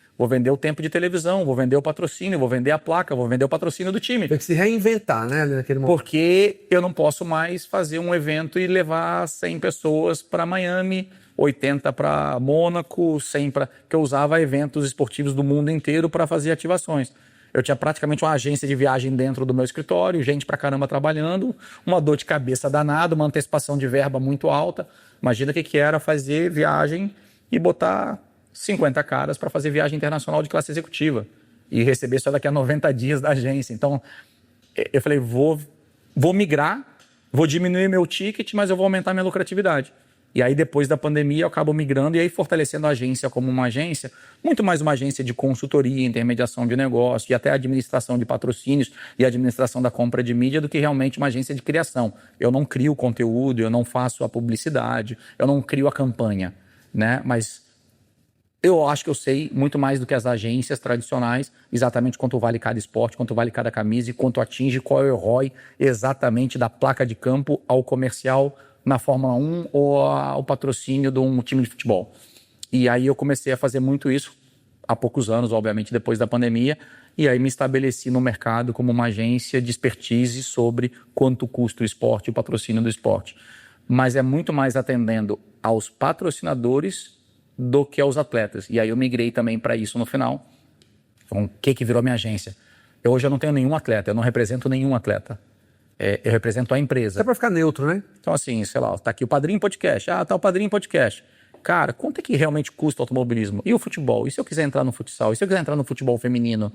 o tempo de televisão, vou vender o patrocínio, vou vender a placa, vou vender o patrocínio do time. Tem que se reinventar, né, naquele momento. Porque eu não posso mais fazer um evento e levar 100 pessoas para Miami, 80 para Mônaco, 100 para... que eu usava eventos esportivos do mundo inteiro para fazer ativações. Eu tinha praticamente uma agência de viagem dentro do meu escritório, gente pra caramba trabalhando, uma dor de cabeça danada, uma antecipação de verba muito alta. Imagina o que era fazer viagem e botar 50 caras para fazer viagem internacional de classe executiva e receber só daqui a 90 dias da agência. Então, eu falei, vou migrar, vou diminuir meu ticket, mas eu vou aumentar minha lucratividade. E aí, depois da pandemia, eu acabo migrando e aí fortalecendo a agência como uma agência, muito mais uma agência de consultoria, intermediação de negócio e até administração de patrocínios e administração da compra de mídia do que realmente uma agência de criação. Eu não crio o conteúdo, eu não faço a publicidade, eu não crio a campanha, né? Mas eu acho que eu sei muito mais do que as agências tradicionais, exatamente quanto vale cada esporte, quanto vale cada camisa e quanto atinge, qual é o ROI exatamente da placa de campo ao comercial na Fórmula 1 ou ao patrocínio de um time de futebol. E aí eu comecei a fazer muito isso há poucos anos, obviamente, depois da pandemia, e aí me estabeleci no mercado como uma agência de expertise sobre quanto custa o esporte e o patrocínio do esporte. Mas é muito mais atendendo aos patrocinadores do que aos atletas. E aí eu migrei também para isso no final. Então, o que virou minha agência? Hoje eu não tenho nenhum atleta, eu não represento nenhum atleta. Eu represento a empresa. É para ficar neutro, né? Então, assim, sei lá, tá aqui o Padrinho Podcast. Tá o Padrinho Podcast. Cara, quanto é que realmente custa o automobilismo? E o futebol? E se eu quiser entrar no futsal? E se eu quiser entrar no futebol feminino?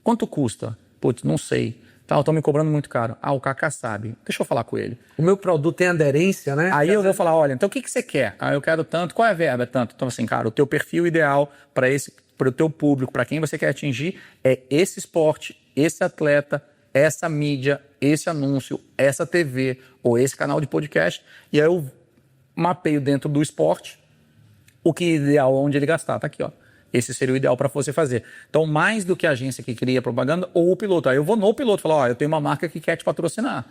Quanto custa? Putz, não sei. Estão me cobrando muito caro. O Kaká sabe. Deixa eu falar com ele. O meu produto tem aderência, né? Aí eu vou falar, olha, então o que você quer? Eu quero tanto. Qual é a verba? Tanto. Então, assim, cara, o teu perfil ideal para o teu público, para quem você quer atingir, é esse esporte, esse atleta, essa mídia, esse anúncio, essa TV ou esse canal de podcast. E aí eu mapeio dentro do esporte o que é ideal, onde ele gastar. Tá aqui, ó. Esse seria o ideal para você fazer. Então, mais do que a agência que cria propaganda ou o piloto. Aí eu vou no piloto e falo, eu tenho uma marca que quer te patrocinar.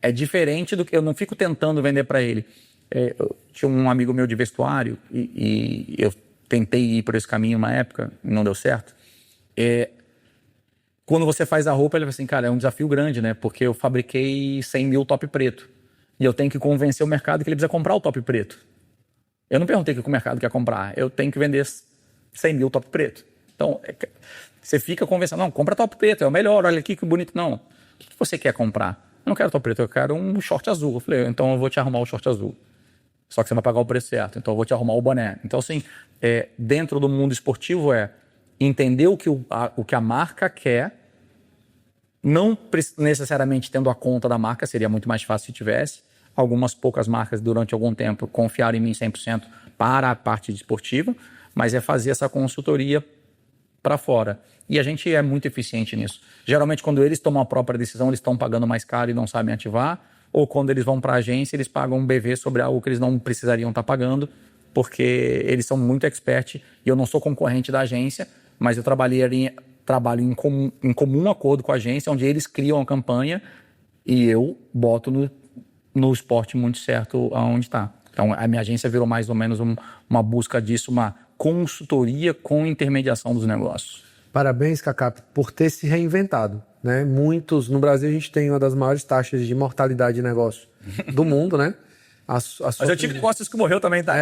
É diferente do que... Eu não fico tentando vender para ele. Eu tinha um amigo meu de vestuário e eu tentei ir por esse caminho uma época e não deu certo. Quando você faz a roupa, ele fala assim, cara, é um desafio grande, né? Porque eu fabriquei 100 mil top preto. E eu tenho que convencer o mercado que ele precisa comprar o top preto. Eu não perguntei o que o mercado quer comprar. Eu tenho que vender 100 mil top preto. Então, você fica conversando, não, compra top preto, é o melhor, olha aqui que bonito. Não, o que você quer comprar? Eu não quero top preto, eu quero um short azul. Eu falei, então eu vou te arrumar o short azul. Só que você vai pagar o preço certo, então eu vou te arrumar o boné. Então, assim, dentro do mundo esportivo entender o que a marca quer, não necessariamente tendo a conta da marca, seria muito mais fácil se tivesse. Algumas poucas marcas, durante algum tempo, confiaram em mim 100% para a parte esportiva, mas é fazer essa consultoria para fora. E a gente é muito eficiente nisso. Geralmente, quando eles tomam a própria decisão, eles estão pagando mais caro e não sabem ativar, ou quando eles vão para a agência, eles pagam um BV sobre algo que eles não precisariam estar pagando, porque eles são muito expert e eu não sou concorrente da agência, mas eu trabalho em comum acordo com a agência, onde eles criam a campanha e eu boto no esporte muito certo aonde está. Então, a minha agência virou mais ou menos uma busca disso, uma consultoria com intermediação dos negócios. Parabéns, Kaká, por ter se reinventado, né? No Brasil a gente tem uma das maiores taxas de mortalidade de negócio do mundo, né? Mas eu tive negócios que morreu também, tá?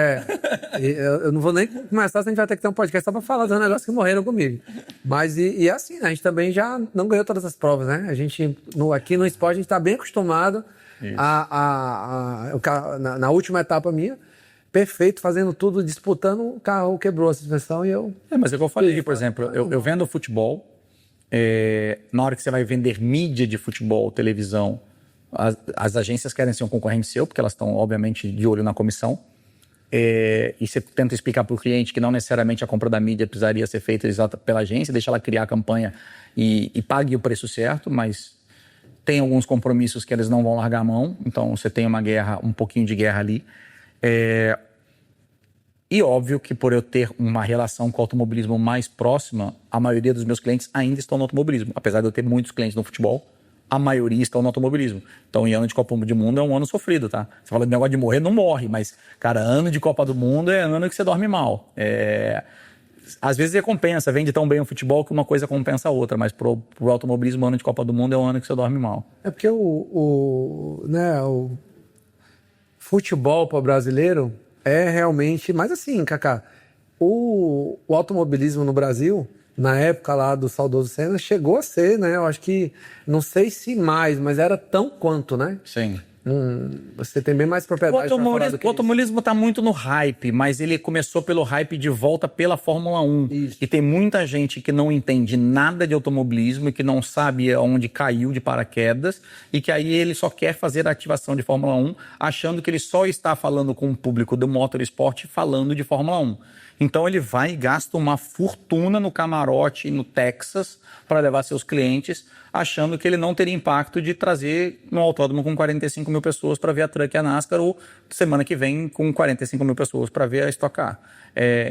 Eu não vou nem começar, a gente vai ter que ter um podcast só para falar dos negócios que morreram comigo. Mas é assim, né? A gente também já não ganhou todas as provas, né? A gente, aqui no esporte, a gente está bem acostumado na última etapa minha, perfeito, fazendo tudo, disputando, o carro quebrou a suspensão e eu... Mas é o que eu falei, por exemplo, eu vendo futebol, na hora que você vai vender mídia de futebol, televisão, as agências querem ser um concorrente seu, porque elas estão, obviamente, de olho na comissão. E você tenta explicar para o cliente que não necessariamente a compra da mídia precisaria ser feita exata pela agência, deixa ela criar a campanha e pague o preço certo, mas tem alguns compromissos que eles não vão largar a mão, então você tem uma guerra, um pouquinho de guerra ali. E óbvio que por eu ter uma relação com o automobilismo mais próxima, a maioria dos meus clientes ainda estão no automobilismo. Apesar de eu ter muitos clientes no futebol, a maioria estão no automobilismo. Então, em ano de Copa do Mundo é um ano sofrido, tá? Você fala de negócio de morrer, não morre, mas, cara, ano de Copa do Mundo é ano que você dorme mal. Às vezes recompensa, vende tão bem o futebol que uma coisa compensa a outra, mas pro automobilismo, ano de Copa do Mundo é um ano que você dorme mal. É porque o futebol para o brasileiro é realmente... Mas assim, Kaká, o automobilismo no Brasil, na época lá do saudoso Senna, chegou a ser, né? Eu acho que, não sei se mais, mas era tão quanto, né? Sim. Você tem bem mais propriedade para falar do que o automobilismo está muito no hype, mas ele começou pelo hype de volta pela Fórmula 1. Isso. E tem muita gente que não entende nada de automobilismo e que não sabe onde caiu de paraquedas e que aí ele só quer fazer a ativação de Fórmula 1 achando que ele só está falando com o público do motorsport falando de Fórmula 1. Então ele vai e gasta uma fortuna no camarote no Texas para levar seus clientes, achando que ele não teria impacto de trazer no autódromo com 45 mil pessoas para ver a Truck e a NASCAR, ou semana que vem com 45 mil pessoas para ver a Stock Car.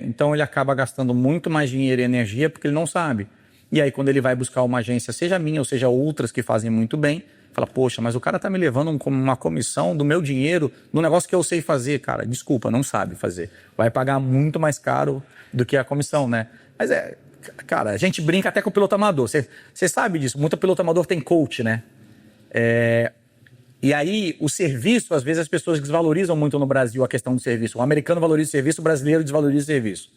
Então ele acaba gastando muito mais dinheiro e energia porque ele não sabe. E aí quando ele vai buscar uma agência, seja minha ou seja outras que fazem muito bem, fala, poxa, mas o cara tá me levando uma comissão do meu dinheiro no negócio que eu sei fazer, cara. Desculpa, não sabe fazer. Vai pagar muito mais caro do que a comissão, né? Mas cara, a gente brinca até com o piloto amador. Você sabe disso. Muito piloto amador tem coach, né? E aí, o serviço, às vezes as pessoas desvalorizam muito no Brasil a questão do serviço. O americano valoriza o serviço, o brasileiro desvaloriza o serviço.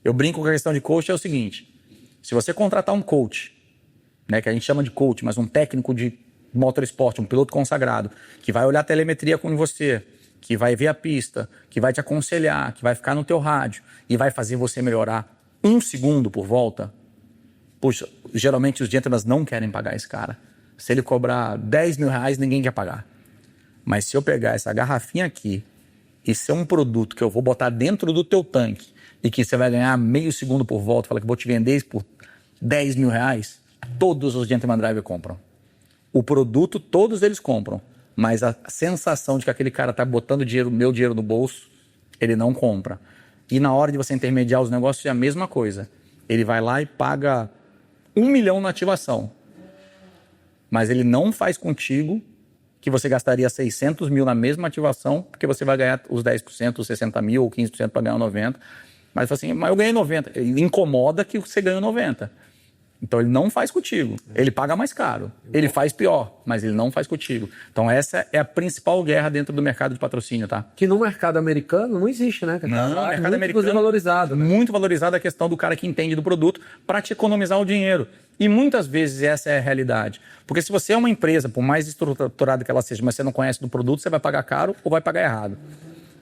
Eu brinco com a questão de coach, é o seguinte. Se você contratar um coach, né, que a gente chama de coach, mas um técnico de motorsport, um piloto consagrado, que vai olhar a telemetria com você, que vai ver a pista, que vai te aconselhar, que vai ficar no teu rádio e vai fazer você melhorar 1 segundo por volta, puxa, geralmente os gentlemen não querem pagar esse cara. Se ele cobrar 10 mil reais, ninguém quer pagar. Mas se eu pegar essa garrafinha aqui e ser um produto que eu vou botar dentro do teu tanque e que você vai ganhar meio segundo por volta, fala que vou te vender isso por 10 mil reais, todos os gentleman driver compram. O produto, todos eles compram. Mas a sensação de que aquele cara está botando meu dinheiro no bolso, ele não compra. E na hora de você intermediar os negócios é a mesma coisa. Ele vai lá e paga 1 milhão na ativação. Mas ele não faz contigo que você gastaria 600 mil na mesma ativação, porque você vai ganhar os 10%, os 60 mil ou 15% para ganhar 90%. Mas assim, mas eu ganhei 90%. Ele incomoda que você ganhou 90%. Então ele não faz contigo, ele paga mais caro, ele faz pior, mas ele não faz contigo. Então essa é a principal guerra dentro do mercado de patrocínio, tá? Que no mercado americano não existe, né? Não, no mercado muito americano valorizado, né? Muito valorizado a questão do cara que entende do produto para te economizar o dinheiro. E muitas vezes essa é a realidade. Porque se você é uma empresa, por mais estruturada que ela seja, mas você não conhece do produto, você vai pagar caro ou vai pagar errado.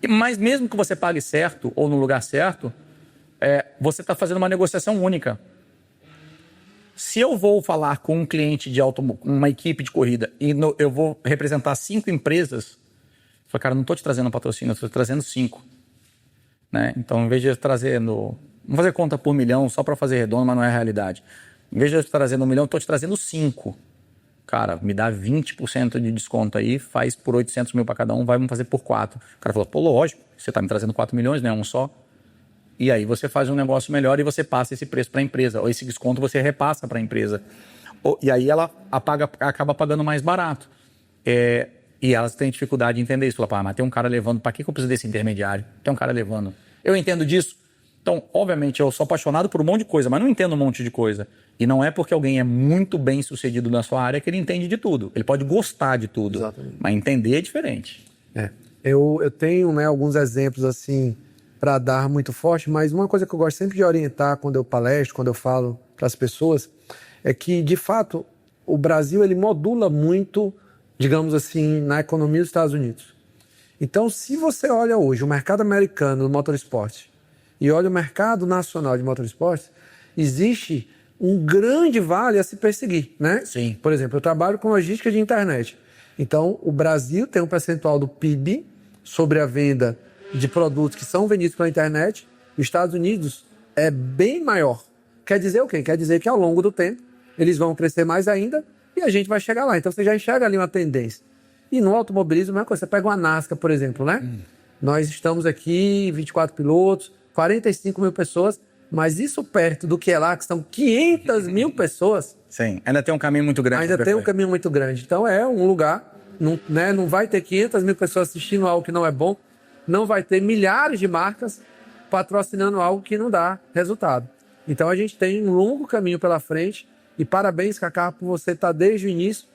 Mas mesmo que você pague certo ou no lugar certo, você está fazendo uma negociação única. Se eu vou falar com um cliente de uma equipe de corrida e eu vou representar 5 empresas, eu falo, cara, não estou te trazendo patrocínio, eu estou te trazendo 5. Né? Então, em vez de eu trazendo... Vamos fazer conta por milhão só para fazer redondo, mas não é a realidade. Em vez de eu te trazendo 1 milhão, eu estou te trazendo 5. Cara, me dá 20% de desconto aí, faz por 800 mil para cada um, vamos fazer por 4. O cara falou, pô, lógico, você está me trazendo 4 milhões, não é um só. E aí você faz um negócio melhor e você passa esse preço para a empresa. Ou esse desconto você repassa para a empresa. E aí ela acaba pagando mais barato. E elas têm dificuldade de entender isso. Fala, mas tem um cara levando, para que eu preciso desse intermediário? Tem um cara levando. Eu entendo disso. Então, obviamente, eu sou apaixonado por um monte de coisa, mas não entendo um monte de coisa. E não é porque alguém é muito bem sucedido na sua área que ele entende de tudo. Ele pode gostar de tudo. Exatamente. Mas entender é diferente. Eu tenho, né, alguns exemplos assim para dar muito forte, mas uma coisa que eu gosto sempre de orientar quando eu palestro, quando eu falo para as pessoas, é que, de fato, o Brasil ele modula muito, digamos assim, na economia dos Estados Unidos. Então, se você olha hoje o mercado americano do motorsport e olha o mercado nacional de motorsport, existe um grande vale a se perseguir, né? Sim. Por exemplo, eu trabalho com logística de internet. Então, o Brasil tem um percentual do PIB sobre a venda de produtos que são vendidos pela internet. Os Estados Unidos é bem maior. Quer dizer o quê? Quer dizer que ao longo do tempo eles vão crescer mais ainda e a gente vai chegar lá. Então, você já enxerga ali uma tendência. E no automobilismo, é uma coisa. Você pega uma NASCAR, por exemplo, né? Nós estamos aqui, 24 pilotos, 45 mil pessoas, mas isso perto do que é lá, que são 500 mil pessoas, Sim, ainda tem um caminho muito grande. ainda tem um caminho muito grande. Então é um lugar, não, né, não vai ter 500 mil pessoas assistindo algo que não é bom, não vai ter milhares de marcas patrocinando algo que não dá resultado. Então a gente tem um longo caminho pela frente e parabéns, Kaká, por você estar desde o início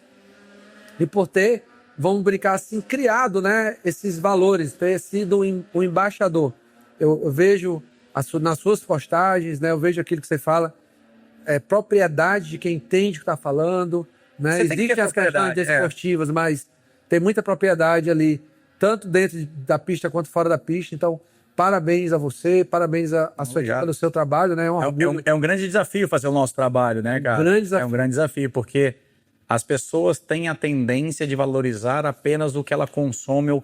e por ter, vamos brincar assim, criado, né, esses valores, ter sido o embaixador. Eu vejo nas suas postagens, né, eu vejo aquilo que você fala, propriedade de quem entende o que está falando, né? Existem as questões desportivas, mas tem muita propriedade ali, tanto dentro da pista quanto fora da pista. Então, parabéns a você, parabéns a sua equipe pelo seu trabalho, né? É um grande desafio fazer o nosso trabalho, né, cara? É um grande desafio, porque as pessoas têm a tendência de valorizar apenas o que ela consome ou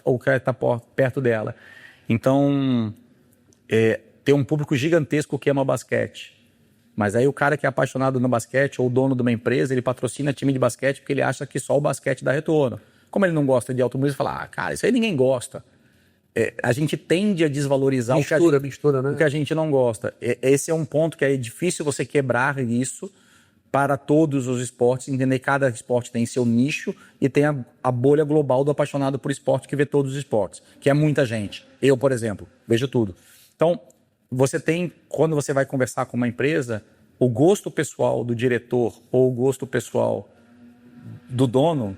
o que está perto dela. Então, tem um público gigantesco que ama basquete. Mas aí o cara que é apaixonado no basquete ou dono de uma empresa, ele patrocina time de basquete porque ele acha que só o basquete dá retorno. Como ele não gosta de automobilismo, ele fala, cara, isso aí ninguém gosta. A gente tende a desvalorizar mistura, né? o que a gente não gosta. Esse é um ponto que é difícil você quebrar isso para todos os esportes, entender que cada esporte tem seu nicho e tem a bolha global do apaixonado por esporte que vê todos os esportes, que é muita gente. Eu, por exemplo, vejo tudo. Então, você tem, quando você vai conversar com uma empresa, o gosto pessoal do diretor ou o gosto pessoal do dono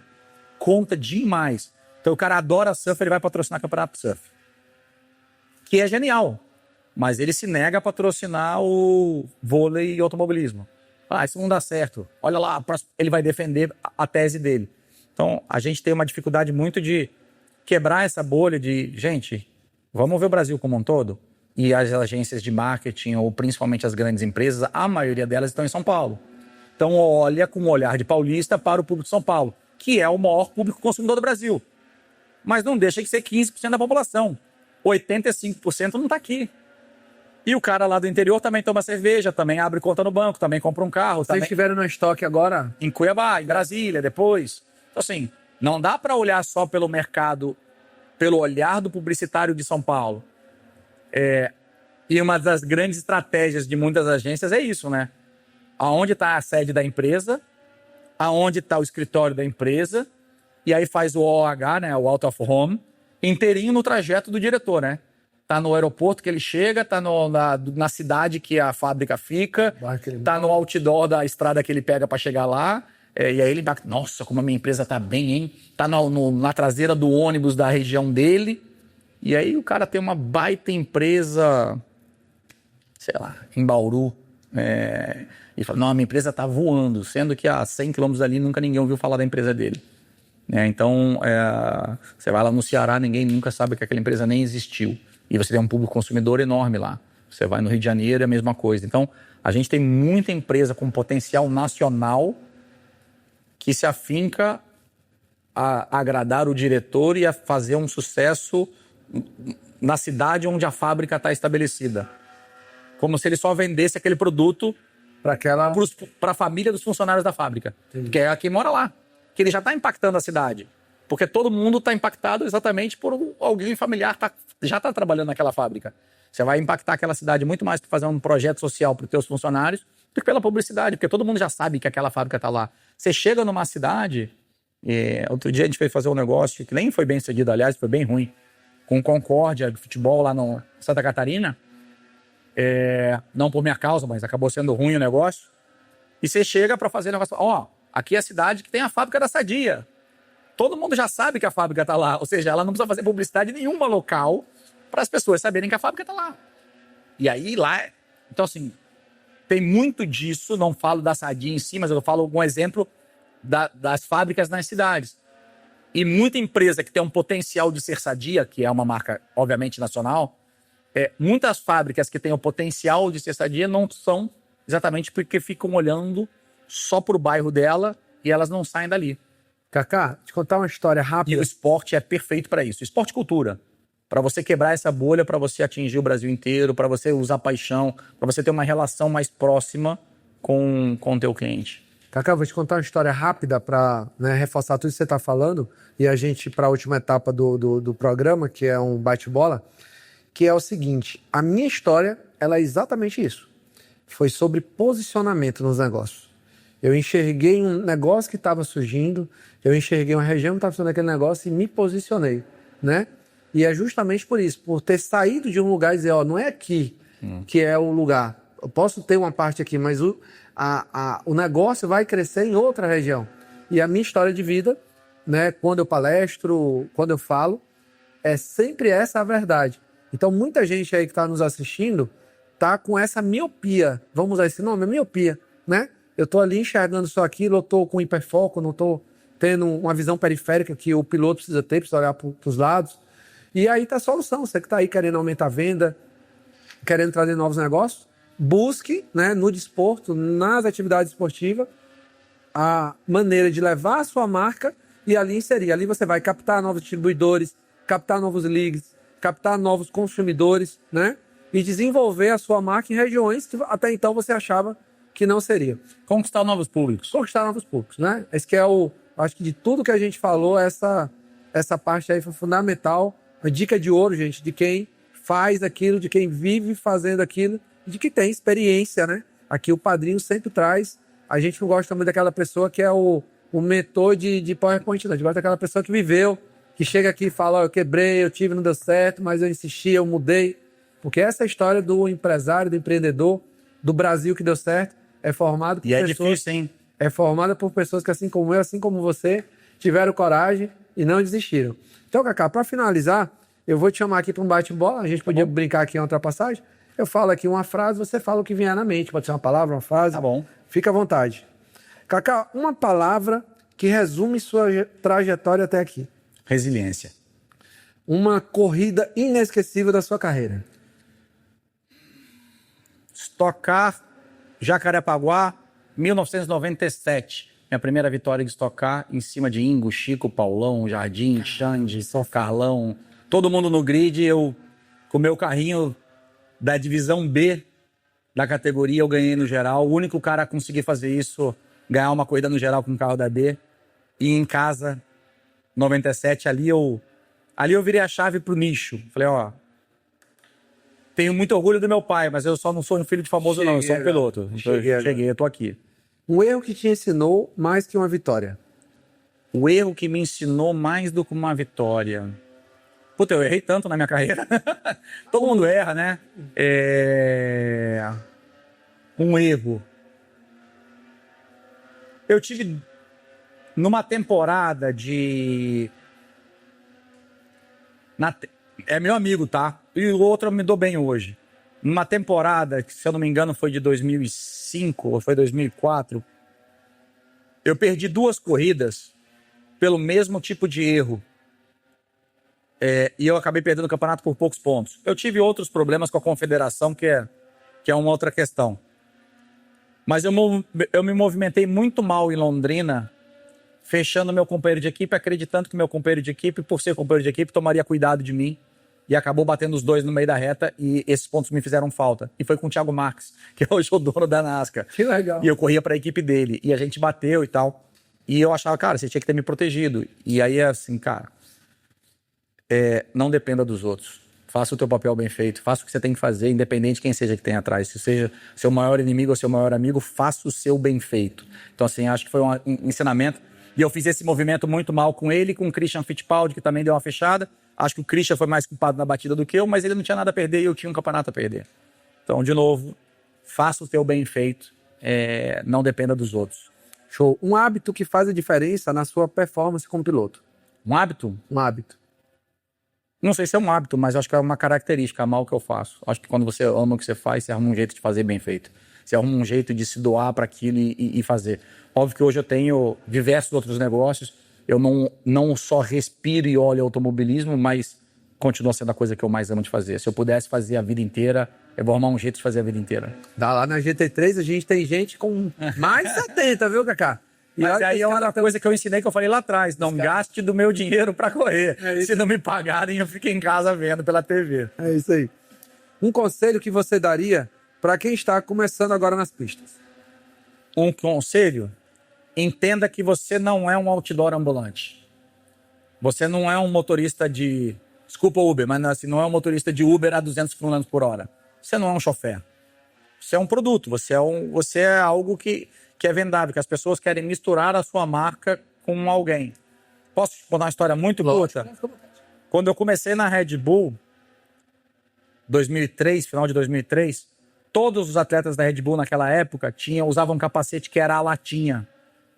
conta demais. Então o cara adora surf, ele vai patrocinar campeonato de surf. Que é genial. Mas ele se nega a patrocinar o vôlei e automobilismo. Isso não dá certo. Olha lá, ele vai defender a tese dele. Então a gente tem uma dificuldade muito de quebrar essa bolha de, gente, vamos ver o Brasil como um todo? E as agências de marketing, ou principalmente as grandes empresas, a maioria delas estão em São Paulo. Então olha com um olhar de paulista para o público de São Paulo, que é o maior público consumidor do Brasil. Mas não deixa de ser 15% da população. 85% não está aqui. E o cara lá do interior também toma cerveja, também abre conta no banco, também compra um carro. Vocês estiveram no estoque agora? Em Cuiabá, em Brasília, depois. Então assim, não dá para olhar só pelo mercado, pelo olhar do publicitário de São Paulo. E uma das grandes estratégias de muitas agências é isso, né? Aonde está a sede da empresa, aonde está o escritório da empresa, e aí faz o OH, né? O Out of Home, inteirinho no trajeto do diretor, né? Tá no aeroporto que ele chega, tá na cidade que a fábrica fica, tá no outdoor da estrada que ele pega para chegar lá, e aí ele dá, nossa, como a minha empresa tá bem, hein? Tá na traseira do ônibus da região dele, e aí o cara tem uma baita empresa, sei lá, em Bauru, e fala, não, a minha empresa tá voando, sendo que a 100 quilômetros dali nunca ninguém ouviu falar da empresa dele. Então, você vai lá no Ceará, ninguém nunca sabe que aquela empresa nem existiu. E você tem um público consumidor enorme lá. Você vai no Rio de Janeiro, é a mesma coisa. Então, a gente tem muita empresa com potencial nacional que se afinca a agradar o diretor e a fazer um sucesso na cidade onde a fábrica está estabelecida. Como se ele só vendesse aquele produto para a família dos funcionários da fábrica. Entendi. Que é quem mora lá. Que ele já está impactando a cidade. Porque todo mundo está impactado exatamente por alguém familiar já está trabalhando naquela fábrica. Você vai impactar aquela cidade muito mais por fazer um projeto social para os teus funcionários do que pela publicidade, porque todo mundo já sabe que aquela fábrica está lá. Você chega numa cidade... outro dia a gente foi fazer um negócio que nem foi bem sucedido, aliás, foi bem ruim, com Concórdia, de futebol lá no Santa Catarina. Não por minha causa, mas acabou sendo ruim o negócio. E você chega para fazer negócio... aqui é a cidade que tem a fábrica da Sadia. Todo mundo já sabe que a fábrica está lá. Ou seja, ela não precisa fazer publicidade nenhuma local para as pessoas saberem que a fábrica está lá. E aí lá... Então, assim, tem muito disso. Não falo da Sadia em si, mas eu falo algum exemplo das fábricas nas cidades. E muita empresa que tem um potencial de ser sadia, que é uma marca, obviamente, nacional, muitas fábricas que têm o potencial de ser sadia não são exatamente porque ficam olhando só para o bairro dela e elas não saem dali. Kaká, te contar uma história E rápida. o esporte é perfeito para isso. Esporte e cultura. Para você quebrar essa bolha, para você atingir o Brasil inteiro, para você usar paixão, para você ter uma relação mais próxima com o teu cliente. Kaká, vou te contar uma história rápida para reforçar tudo que você está falando e a gente ir para a última etapa do programa, que é um bate-bola, que é o seguinte: a minha história ela é exatamente isso. Foi sobre posicionamento nos negócios. Eu enxerguei um negócio que estava surgindo, eu enxerguei uma região que estava fazendo aquele negócio e me posicionei, né? E é justamente por isso, por ter saído de um lugar e dizer, ó, não é aqui que é o lugar. Eu posso ter uma parte aqui, mas o negócio vai crescer em outra região. E a minha história de vida, né, quando eu palestro, quando eu falo, é sempre essa a verdade. Então, muita gente aí que está nos assistindo tá com essa miopia. Vamos usar esse nome? É miopia, né? Eu tô ali enxergando só aquilo, eu tô com hiperfoco, não tô tendo uma visão periférica que o piloto precisa ter, precisa olhar para os lados. E aí tá a solução. Você que tá aí querendo aumentar a venda, querendo trazer novos negócios, busque, né, no desporto, nas atividades esportivas, a maneira de levar a sua marca e ali inserir. Ali você vai captar novos distribuidores, captar novos leads, captar novos consumidores, né? E desenvolver a sua marca em regiões que até então você achava que não seria. Conquistar novos públicos. Conquistar novos públicos, né? Esse que é acho que de tudo que a gente falou, essa parte aí foi fundamental. Uma dica de ouro, gente, de quem faz aquilo, de quem vive fazendo aquilo, de que tem experiência, né? Aqui o padrinho sempre traz. A gente não gosta muito daquela pessoa que é o mentor de PowerPoint, não. A gente gosta daquela pessoa que viveu, que chega aqui e fala, ó, eu quebrei, eu tive, não deu certo, mas eu insisti, eu mudei. Porque essa história do empresário, do empreendedor, do Brasil que deu certo, é formado por E é pessoas... difícil, hein? É formada por pessoas que, assim como eu, assim como você, tiveram coragem e não desistiram. Então, Kaká, para finalizar, eu vou te chamar aqui para um bate-bola. A gente podia brincar aqui em ultrapassagem. Eu falo aqui uma frase, você fala o que vier na mente. Pode ser uma palavra, uma frase. Tá bom. Fica à vontade. Kaká, uma palavra que resume sua trajetória até aqui. Resiliência. Uma corrida inesquecível da sua carreira. Stock Car, Jacarepaguá, 1997. Minha primeira vitória de Stock Car em cima de Ingo, Chico, Paulão, Jardim, Xande, Carlão. Todo mundo no grid, eu com o meu carrinho da divisão B da categoria, eu ganhei no geral. O único cara a conseguir fazer isso, ganhar uma corrida no geral com o carro da B. E em casa, 97, ali eu virei a chave pro nicho. Falei, ó, tenho muito orgulho do meu pai, mas eu só não sou um filho de famoso, não. Eu sou um piloto. Cheguei, eu tô aqui. Um erro que te ensinou mais que uma vitória. O erro que me ensinou mais do que uma vitória. Puta, eu errei tanto na minha carreira. Todo mundo erra, né? Um erro. Eu tive numa temporada de... É meu amigo, tá? E o outro eu me dou bem hoje. Numa temporada, que se eu não me engano foi de 2005 ou foi 2004, eu perdi 2 corridas pelo mesmo tipo de erro. E eu acabei perdendo o campeonato por poucos pontos. Eu tive outros problemas com a confederação, que é uma outra questão. Mas eu me movimentei muito mal em Londrina, fechando meu companheiro de equipe, acreditando que meu companheiro de equipe, por ser companheiro de equipe, tomaria cuidado de mim. E acabou batendo os 2 no meio da reta e esses pontos me fizeram falta. E foi com o Thiago Marques, que é hoje o dono da NASCAR. Que legal. E eu corria para a equipe dele. E a gente bateu e tal. E eu achava, cara, você tinha que ter me protegido. E aí, assim, cara, não dependa dos outros. Faça o teu papel bem feito. Faça o que você tem que fazer, independente de quem seja que tem atrás. Se seja seu maior inimigo ou seu maior amigo, faça o seu bem feito. Então, assim, acho que foi um ensinamento. E eu fiz esse movimento muito mal com ele, com o Christian Fittipaldi, que também deu uma fechada. Acho que o Christian foi mais culpado na batida do que eu, mas ele não tinha nada a perder e eu tinha um campeonato a perder. Então, de novo, faça o teu bem feito, não dependa dos outros. Show. Um hábito que faz a diferença na sua performance como piloto. Um hábito? Um hábito. Não sei se é um hábito, mas acho que é uma característica, mal que eu faço. Acho que quando você ama o que você faz, você arruma um jeito de fazer bem feito. Você arruma um jeito de se doar para aquilo e fazer. Óbvio que hoje eu tenho diversos outros negócios, Eu não só respiro e olho automobilismo, mas continua sendo a coisa que eu mais amo de fazer. Se eu pudesse fazer a vida inteira, eu vou arrumar um jeito de fazer a vida inteira. Dá lá na GT3, a gente tem gente com mais de 70, viu, Cacá? E Mas olha aí que é os uma caras coisa que eu ensinei, que eu falei lá atrás. Não gaste do meu dinheiro para correr. Se não me pagarem, eu fico em casa vendo pela TV. É isso aí. Um conselho que você daria para quem está começando agora nas pistas? Um conselho: entenda que você não é um outdoor ambulante. Você não é um motorista de... Desculpa Uber, mas assim, não é um motorista de Uber a 200 km por hora. Você não é um chofer. Você é um produto. Você é algo que é vendável, que as pessoas querem misturar a sua marca com alguém. Posso te contar uma história muito curta? Quando eu comecei na Red Bull, 2003, final de 2003, todos os atletas da Red Bull naquela época usavam um capacete que era a latinha.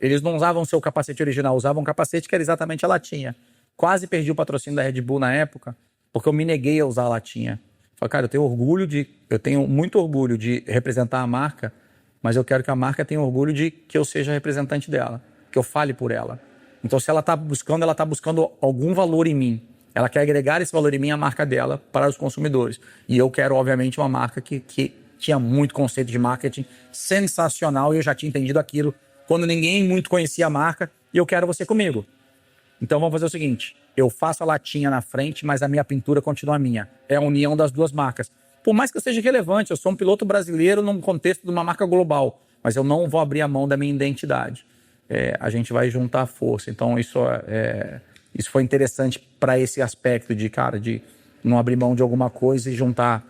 Eles não usavam o seu capacete original, usavam um capacete que era exatamente a latinha. Quase perdi o patrocínio da Red Bull na época, porque eu me neguei a usar a latinha. Falei, cara, eu tenho muito orgulho de representar a marca, mas eu quero que a marca tenha orgulho de que eu seja representante dela, que eu fale por ela. Então, se ela está buscando algum valor em mim. Ela quer agregar esse valor em mim, a marca dela, para os consumidores. E eu quero, obviamente, uma marca que tinha muito conceito de marketing sensacional, e eu já tinha entendido aquilo quando ninguém muito conhecia a marca, e eu quero você comigo. Então vamos fazer o seguinte: eu faço a latinha na frente, mas a minha pintura continua minha. É a união das duas marcas. Por mais que eu seja relevante, eu sou um piloto brasileiro num contexto de uma marca global, mas eu não vou abrir a mão da minha identidade. A gente vai juntar força. Então isso foi interessante para esse aspecto de não abrir mão de alguma coisa e juntar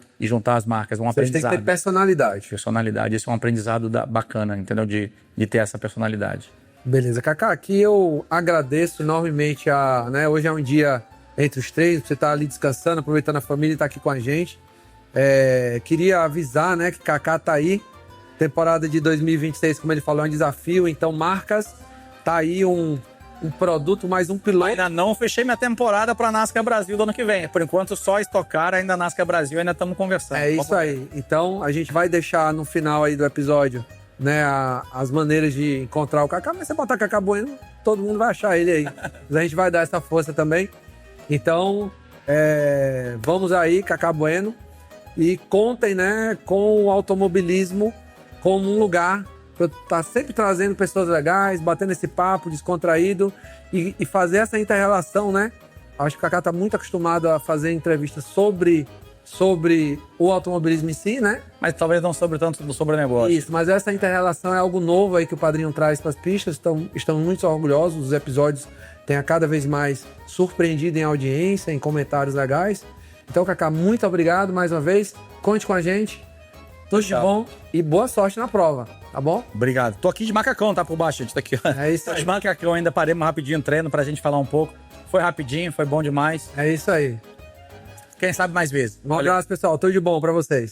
as marcas. Um Você aprendizado. tem que ter personalidade. Personalidade. Esse é um aprendizado bacana, entendeu? De ter essa personalidade. Beleza, Cacá, aqui eu agradeço enormemente hoje é um dia entre os três, você tá ali descansando, aproveitando a família e tá aqui com a gente. Queria avisar, que Cacá tá aí, temporada de 2026, como ele falou, é um desafio, então marcas, tá aí um produto, mais um piloto. Ainda não fechei minha temporada para NASCAR Brasil do ano que vem. Por enquanto, só estocar, ainda NASCAR Brasil, ainda estamos conversando. É isso aí. Então, a gente vai deixar no final aí do episódio, as maneiras de encontrar o Cacá. Mas você botar Cacá Bueno, todo mundo vai achar ele aí. Mas a gente vai dar essa força também. Então, vamos aí, Cacá Bueno. E contem, com o automobilismo como um lugar para eu estar sempre trazendo pessoas legais, batendo esse papo descontraído e fazer essa inter-relação, Acho que o Cacá está muito acostumado a fazer entrevistas sobre o automobilismo em si, Mas talvez não sobre o negócio. Isso, mas essa inter-relação é algo novo aí que o Padrinho traz para as pistas. Estamos muito orgulhosos, os episódios têm a cada vez mais surpreendido em audiência, em comentários legais. Então, Cacá, muito obrigado mais uma vez. Conte com a gente. Tudo de bom e boa sorte na prova, tá bom? Obrigado. Tô aqui de macacão, tá por baixo, a gente tá aqui. É isso aí. Tô de macacão, ainda paremos rapidinho o treino pra gente falar um pouco. Foi rapidinho, foi bom demais. É isso aí. Quem sabe mais vezes. Um abraço, pessoal. Tudo de bom para vocês.